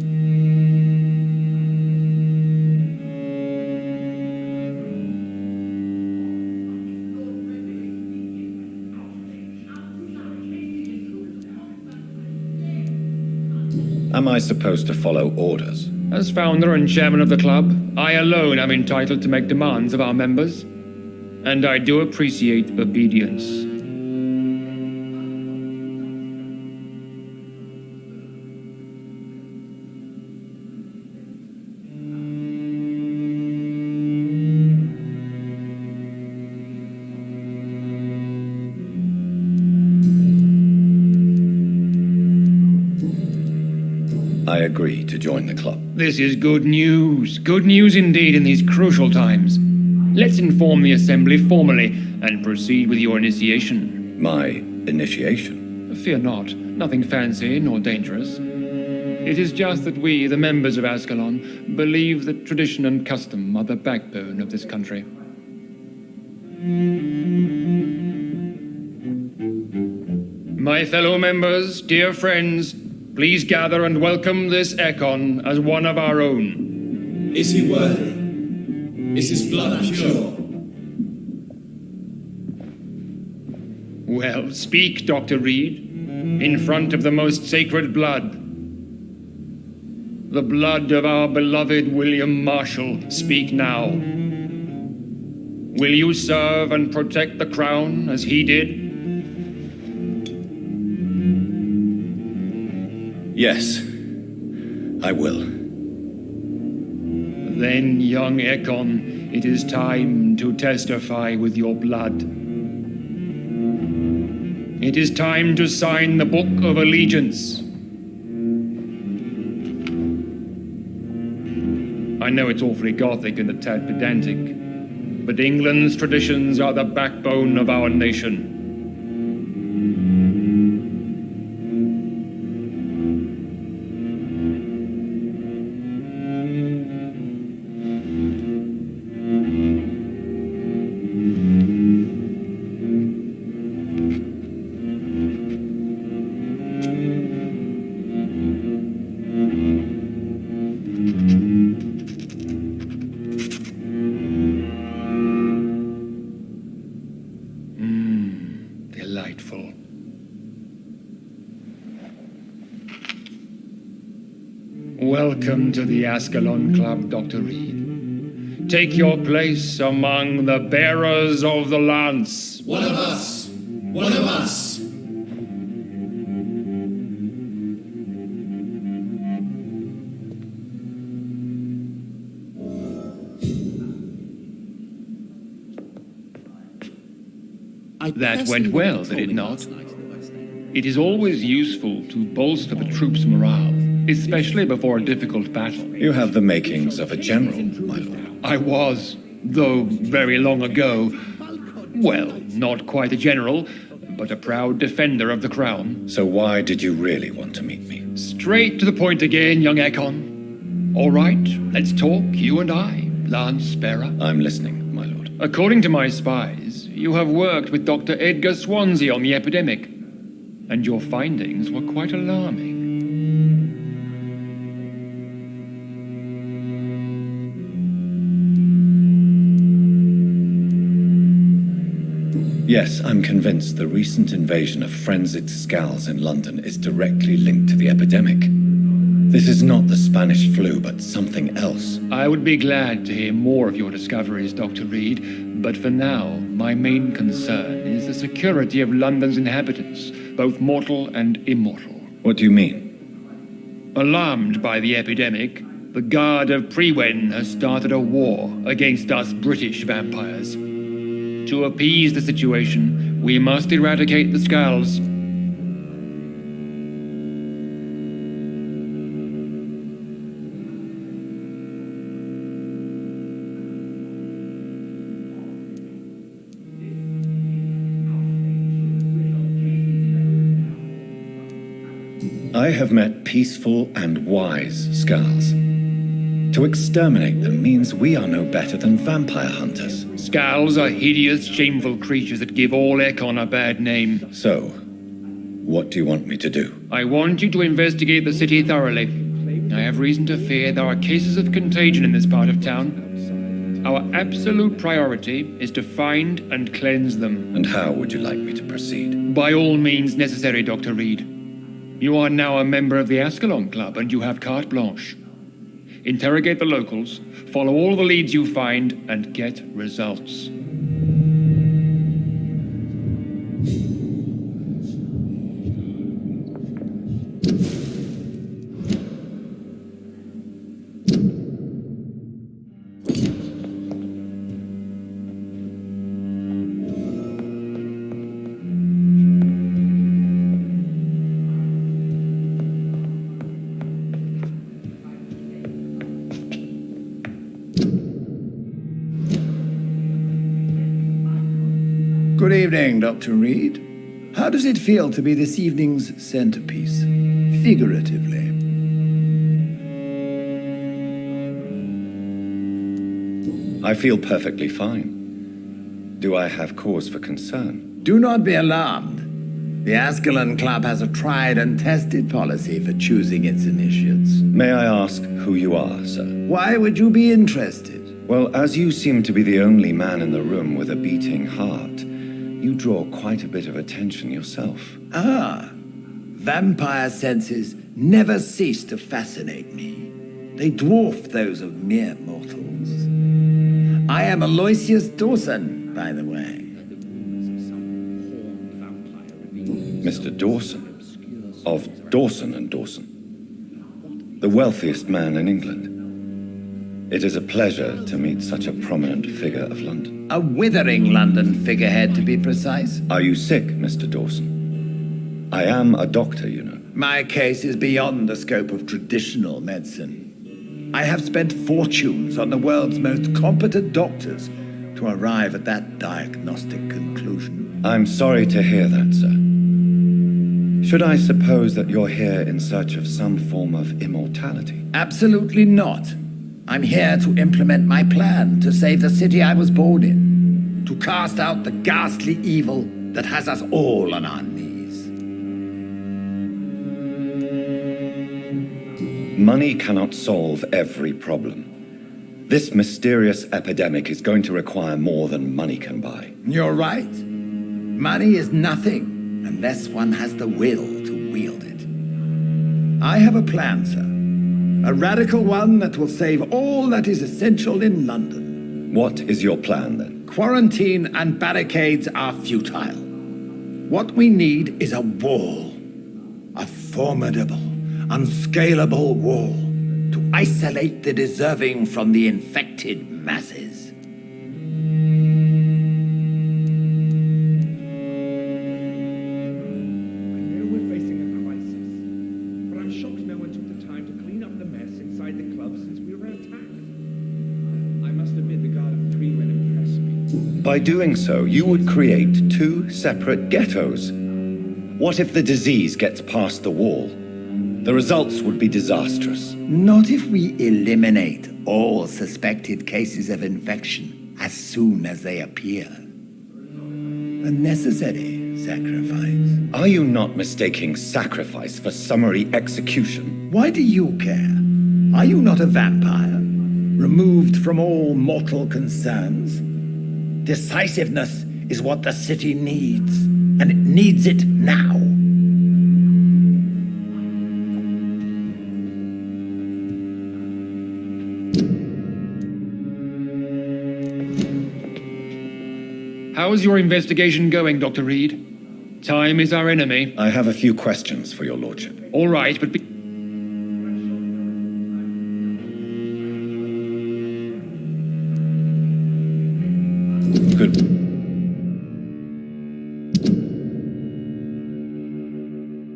Speaker 4: Am I supposed to follow orders?
Speaker 13: As founder and chairman of the club, I alone am entitled to make demands of our members, and I do appreciate obedience.
Speaker 1: I agree to join the club.
Speaker 13: This is good news. Good news indeed in these crucial times. Let's inform the Assembly formally and proceed with your initiation.
Speaker 1: My initiation?
Speaker 13: Fear not. Nothing fancy nor dangerous. It is just that we, the members of Ascalon, believe that tradition and custom are the backbone of this country. My fellow members, dear friends, please gather and welcome this Ekon as one of our own.
Speaker 2: Is he worthy? Is his blood pure?
Speaker 13: Well, speak, Dr. Reed, in front of the most sacred blood. The blood of our beloved William Marshall, speak now. Will you serve and protect the crown as he did?
Speaker 1: Yes, I will.
Speaker 13: Then, young Ekon, it is time to testify with your blood. It is time to sign the Book of Allegiance. I know it's awfully gothic and a tad pedantic, but England's traditions are the backbone of our nation. Delightful. Welcome to the Ascalon Club, Dr. Reed. Take your place among the bearers of the lance.
Speaker 2: One of us! One of us!
Speaker 13: That went well, did it not? It is always useful to bolster the troops' morale, especially before a difficult battle.
Speaker 1: You have the makings of a general, my lord.
Speaker 13: I was, though very long ago. Well, not quite a general, but a proud defender of the crown.
Speaker 1: So why did you really want to meet me?
Speaker 13: Straight to the point again, young Ekon. All right, let's talk, you and I, Lance Sparrow.
Speaker 1: I'm listening, my lord.
Speaker 13: According to my spies, you have worked with Dr. Edgar Swansea on the epidemic, and your findings were quite alarming.
Speaker 1: Yes, I'm convinced the recent invasion of frenzied Scals in London is directly linked to the epidemic. This is not the Spanish flu, but something else.
Speaker 13: I would be glad to hear more of your discoveries, Dr. Reed, but for now, my main concern is the security of London's inhabitants, both mortal and immortal.
Speaker 1: What do you mean?
Speaker 13: Alarmed by the epidemic, the Guard of Prewen has started a war against us British vampires. To appease the situation, we must eradicate the Scals.
Speaker 1: I have met peaceful and wise Scals. To exterminate them means we are no better than vampire hunters.
Speaker 13: Scals are hideous, shameful creatures that give all Ekon a bad name.
Speaker 1: So, what do you want me to do?
Speaker 13: I want you to investigate the city thoroughly. I have reason to fear there are cases of contagion in this part of town. Our absolute priority is to find and cleanse them.
Speaker 1: And how would you like me to proceed?
Speaker 13: By all means necessary, Dr. Reed. You are now a member of the Ascalon Club, and you have carte blanche. Interrogate the locals, follow all the leads you find, and get results.
Speaker 14: Good evening, Dr. Reed. How does it feel to be this evening's centerpiece, figuratively?
Speaker 4: I feel perfectly fine. Do I have cause for concern?
Speaker 14: Do not be alarmed. The Ascalon Club has a tried and tested policy for choosing its initiates.
Speaker 4: May I ask who you are, sir?
Speaker 14: Why would you be interested?
Speaker 4: Well, as you seem to be the only man in the room with a beating heart, you draw quite a bit of attention yourself.
Speaker 14: Ah, vampire senses never cease to fascinate me. They dwarf those of mere mortals. I am Aloysius Dawson, by the way.
Speaker 4: Mr. Dawson, of Dawson and Dawson, the wealthiest man in England. It is a pleasure to meet such a prominent figure of London.
Speaker 14: A withering London figurehead, to be precise.
Speaker 4: Are you sick, Mr. Dawson? I am a doctor, you know.
Speaker 14: My case is beyond the scope of traditional medicine. I have spent fortunes on the world's most competent doctors to arrive at that diagnostic conclusion.
Speaker 4: I'm sorry to hear that, sir. Should I suppose that you're here in search of some form of immortality?
Speaker 14: Absolutely not. I'm here to implement my plan to save the city I was born in, to cast out the ghastly evil that has us all on our knees.
Speaker 4: Money cannot solve every problem. This mysterious epidemic is going to require more than money can buy.
Speaker 14: You're right. Money is nothing unless one has the will to wield it. I have a plan, sir. A radical one that will save all that is essential in London.
Speaker 4: What is your plan, then?
Speaker 14: Quarantine and barricades are futile. What we need is a wall. A formidable, unscalable wall to isolate the deserving from the infected masses.
Speaker 4: By doing so, you would create two separate ghettos. What if the disease gets past the wall? The results would be disastrous.
Speaker 14: Not if we eliminate all suspected cases of infection as soon as they appear. A necessary sacrifice.
Speaker 4: Are you not mistaking sacrifice for summary execution?
Speaker 14: Why do you care? Are you not a vampire? Removed from all mortal concerns? Decisiveness is what the city needs, and it needs it now.
Speaker 13: How's your investigation going, Dr. Reed? Time is our enemy.
Speaker 4: I have a few questions for your lordship.
Speaker 13: All right, but...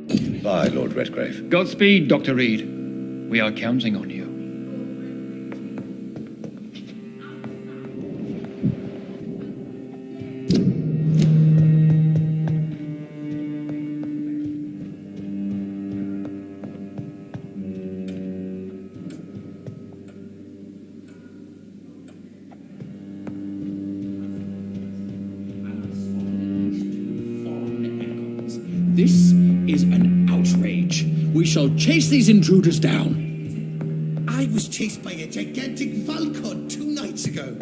Speaker 4: Goodbye, Lord Redgrave.
Speaker 13: Godspeed, Dr. Reed. We are counting on you.
Speaker 15: This is an outrage. We shall chase these intruders down.
Speaker 2: I was chased by a gigantic falcon 2 nights ago.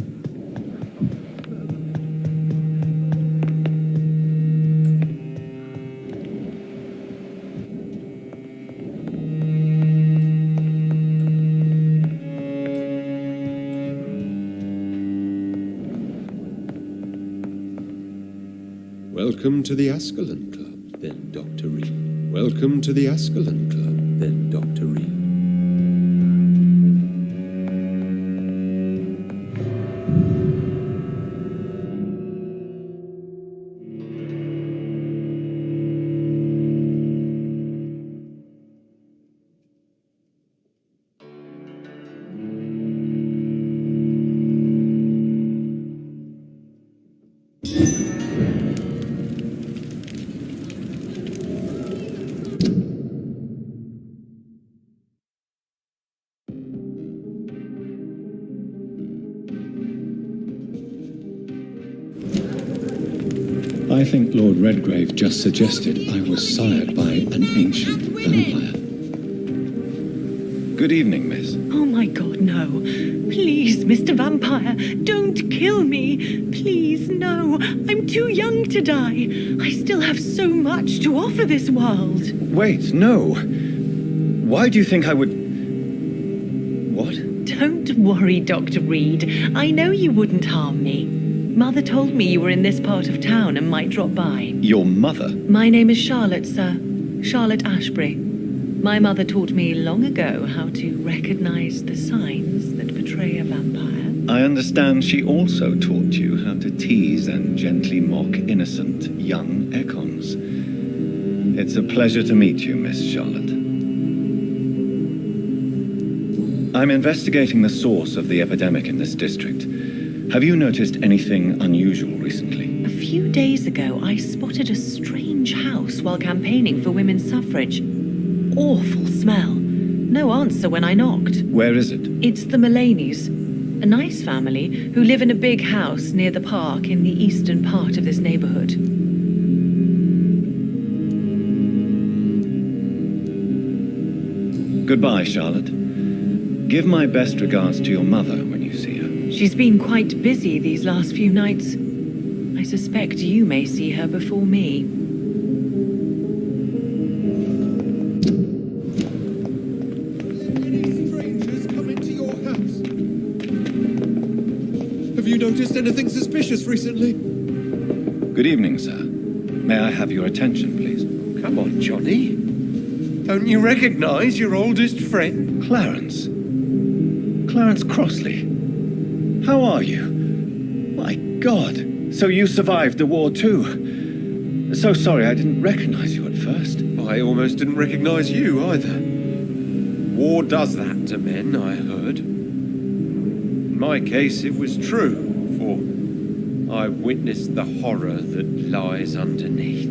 Speaker 12: Welcome to the Ascalon Club, then Dr. Reed. Welcome to the Ascalon Club, then Dr. Reed.
Speaker 1: I think Lord Redgrave just suggested I was sired by an ancient vampire.
Speaker 4: Good evening, miss.
Speaker 10: Oh my god, no. Please, Mr. Vampire, don't kill me. Please, no. I'm too young to die. I still have so much to offer this world.
Speaker 4: Wait, no. Why do you think I would... What?
Speaker 10: Don't worry, Dr. Reed. I know you wouldn't harm me. Mother told me you were in this part of town and might drop by.
Speaker 4: Your mother?
Speaker 10: My name is Charlotte, sir. Charlotte Ashbury. My mother taught me long ago how to recognize the signs that betray a vampire.
Speaker 4: I understand she also taught you how to tease and gently mock innocent young Ekons. It's a pleasure to meet you, Miss Charlotte. I'm investigating the source of the epidemic in this district. Have you noticed anything unusual recently?
Speaker 10: A few days ago, I spotted a strange house while campaigning for women's suffrage. Awful smell. No answer when I knocked.
Speaker 4: Where is it?
Speaker 10: It's the Mullaneys, a nice family who live in a big house near the park in the eastern part of this neighborhood.
Speaker 4: Goodbye, Charlotte. Give my best regards to your mother when you see her.
Speaker 10: She's been quite busy these last few nights. I suspect you may see her before me.
Speaker 2: Have you noticed anything suspicious recently?
Speaker 4: Good evening, sir. May I have your attention, please?
Speaker 12: Come on, Johnny. Don't you recognize your oldest friend?
Speaker 4: Clarence. Clarence Crossley. How are you? My God. So you survived the war too. So sorry I didn't recognize you at first.
Speaker 12: I almost didn't recognize you either. War does that to men, I heard. In my case, it was true, for I witnessed the horror that lies underneath.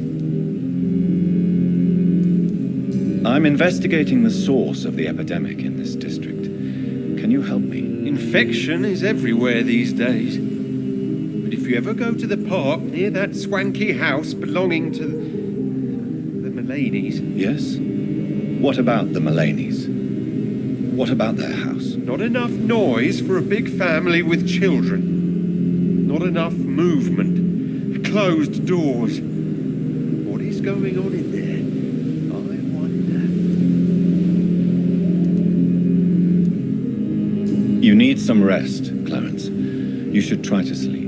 Speaker 4: I'm investigating the source of the epidemic in this district. Can you help me?
Speaker 12: Infection is everywhere these days. But if you ever go to the park near that swanky house belonging to the Mullaneys...
Speaker 4: Yes? What about the Mullaneys? What about their house?
Speaker 12: Not enough noise for a big family with children. Not enough movement. Closed doors. What is going on in there? I wonder.
Speaker 4: You need some rest, Clarence. You should try to sleep.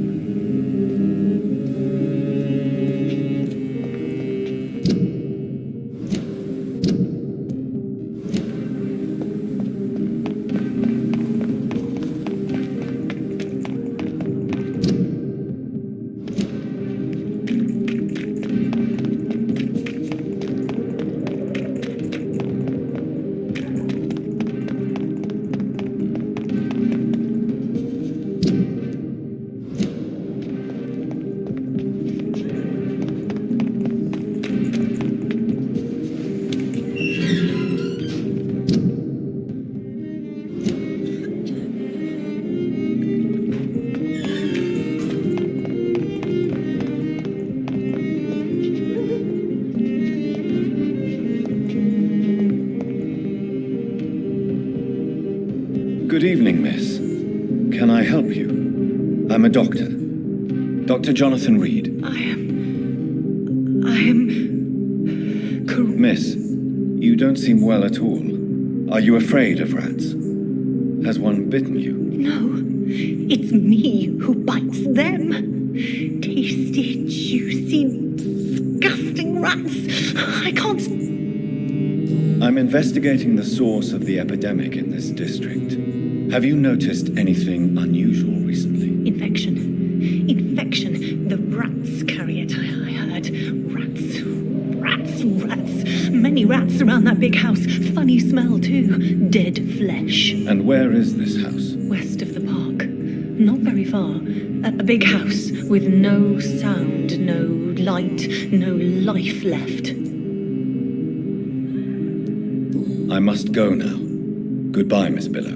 Speaker 4: Good evening, miss. Can I help you? I'm a doctor. Dr. Jonathan Reed.
Speaker 10: I am...
Speaker 4: Miss, you don't seem well at all. Are you afraid of rats? Has one bitten you?
Speaker 10: No, it's me who bites them. Tasty, juicy, disgusting rats. I can't...
Speaker 4: I'm investigating the source of the epidemic in this district. Have you noticed anything unusual recently?
Speaker 10: Infection. Infection. The rats carry it, I heard. Rats. Rats. Rats. Many rats around that big house. Funny smell, too. Dead flesh.
Speaker 4: And where is this house?
Speaker 10: West of the park. Not very far. A big house with no sound, no light, no life left.
Speaker 4: I must go now. Goodbye, Miss Billow.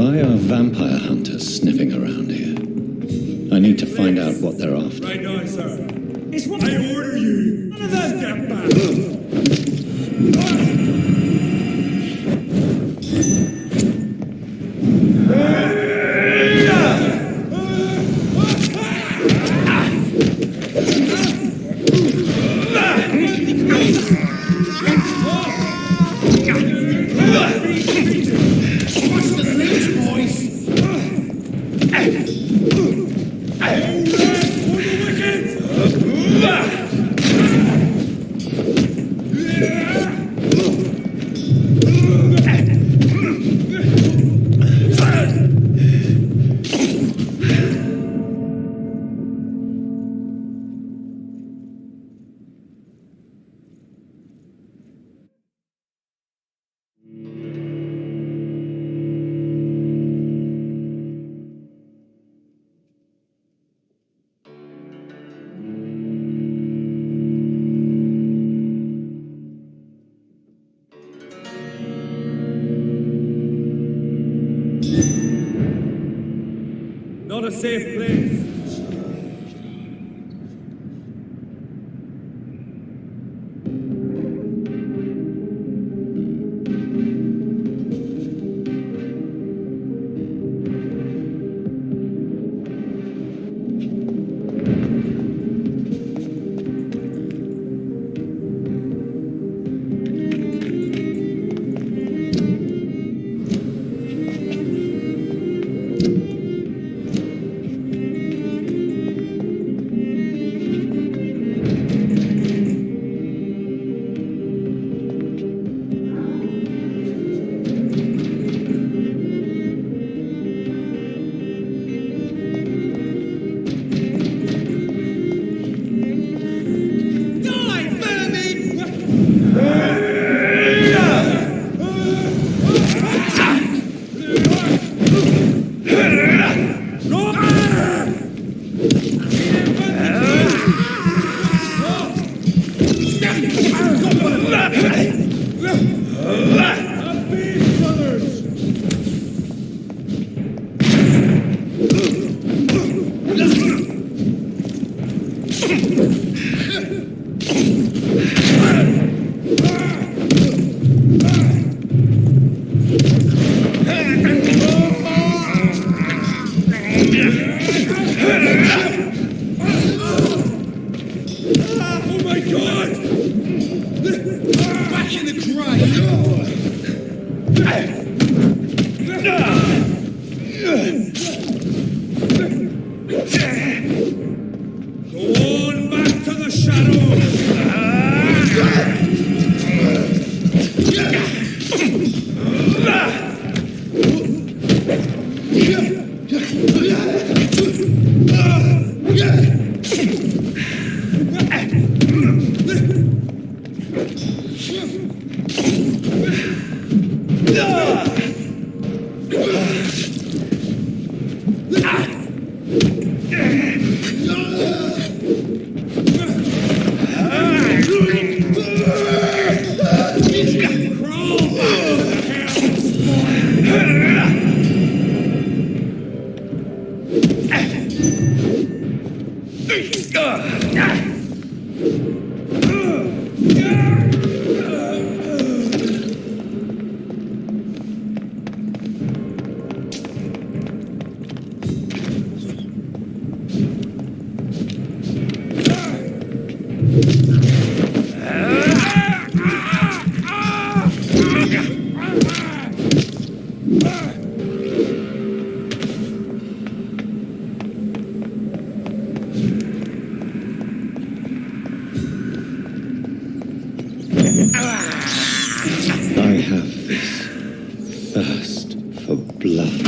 Speaker 1: Why are vampire hunters sniffing around here? I need to find out what they're after.
Speaker 2: Right now, sir. It's what I order you. None of that. Step back. Not a safe place. Oh my God! Back in the Go on back to the shadows!
Speaker 1: I have this thirst for blood.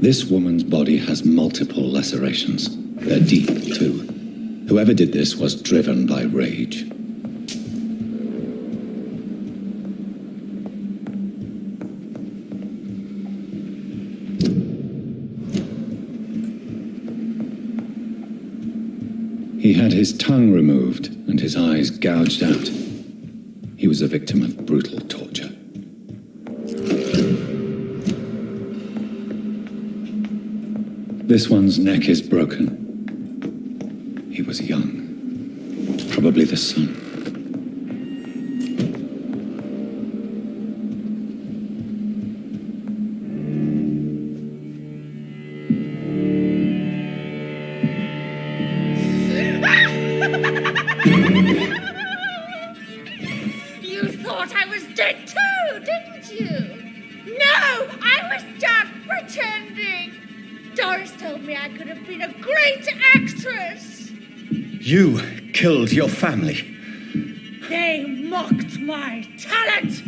Speaker 1: This woman's body has multiple lacerations. They're deep, too. Whoever did this was driven by rage. He had his tongue removed and his eyes gouged out. He was a victim of brutal torture. This one's neck is broken. He was young. Probably the son.
Speaker 16: You thought I was dead too, didn't you? No, I was just pretending. Doris told me I could have been a great actress.
Speaker 4: You killed your family.
Speaker 16: They mocked my talent.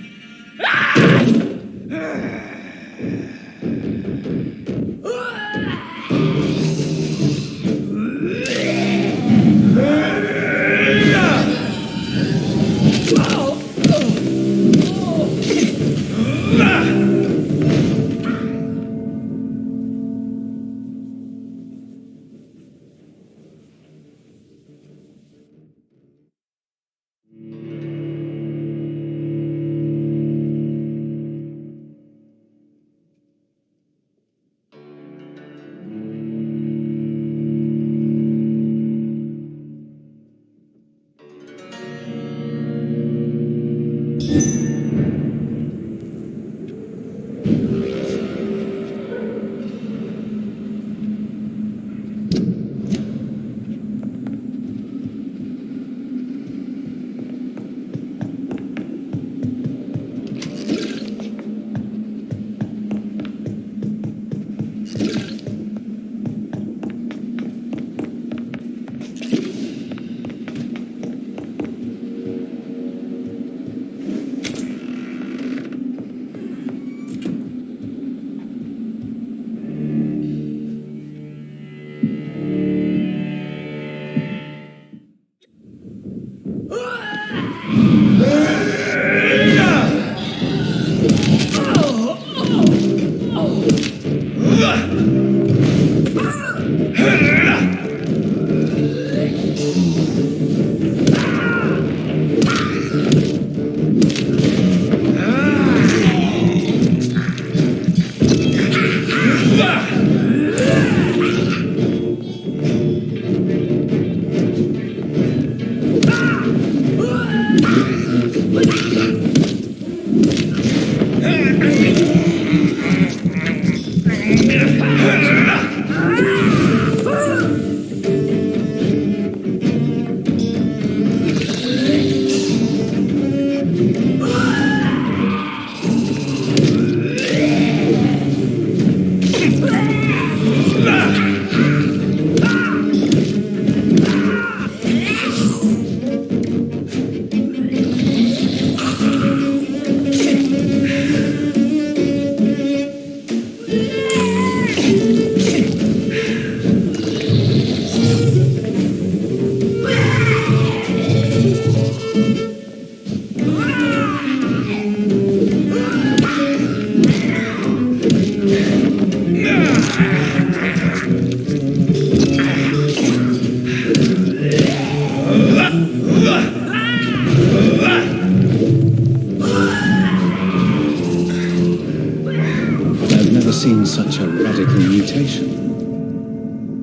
Speaker 1: Seen such a radical mutation.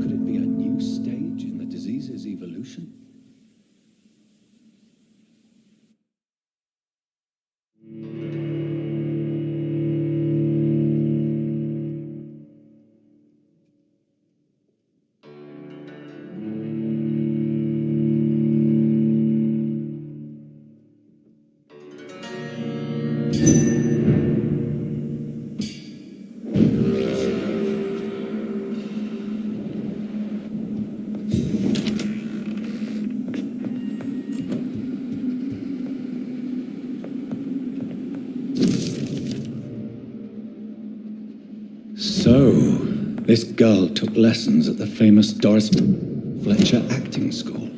Speaker 1: Could it be a new stage in the disease's evolution? So, this girl took lessons at the famous Doris Fletcher acting school.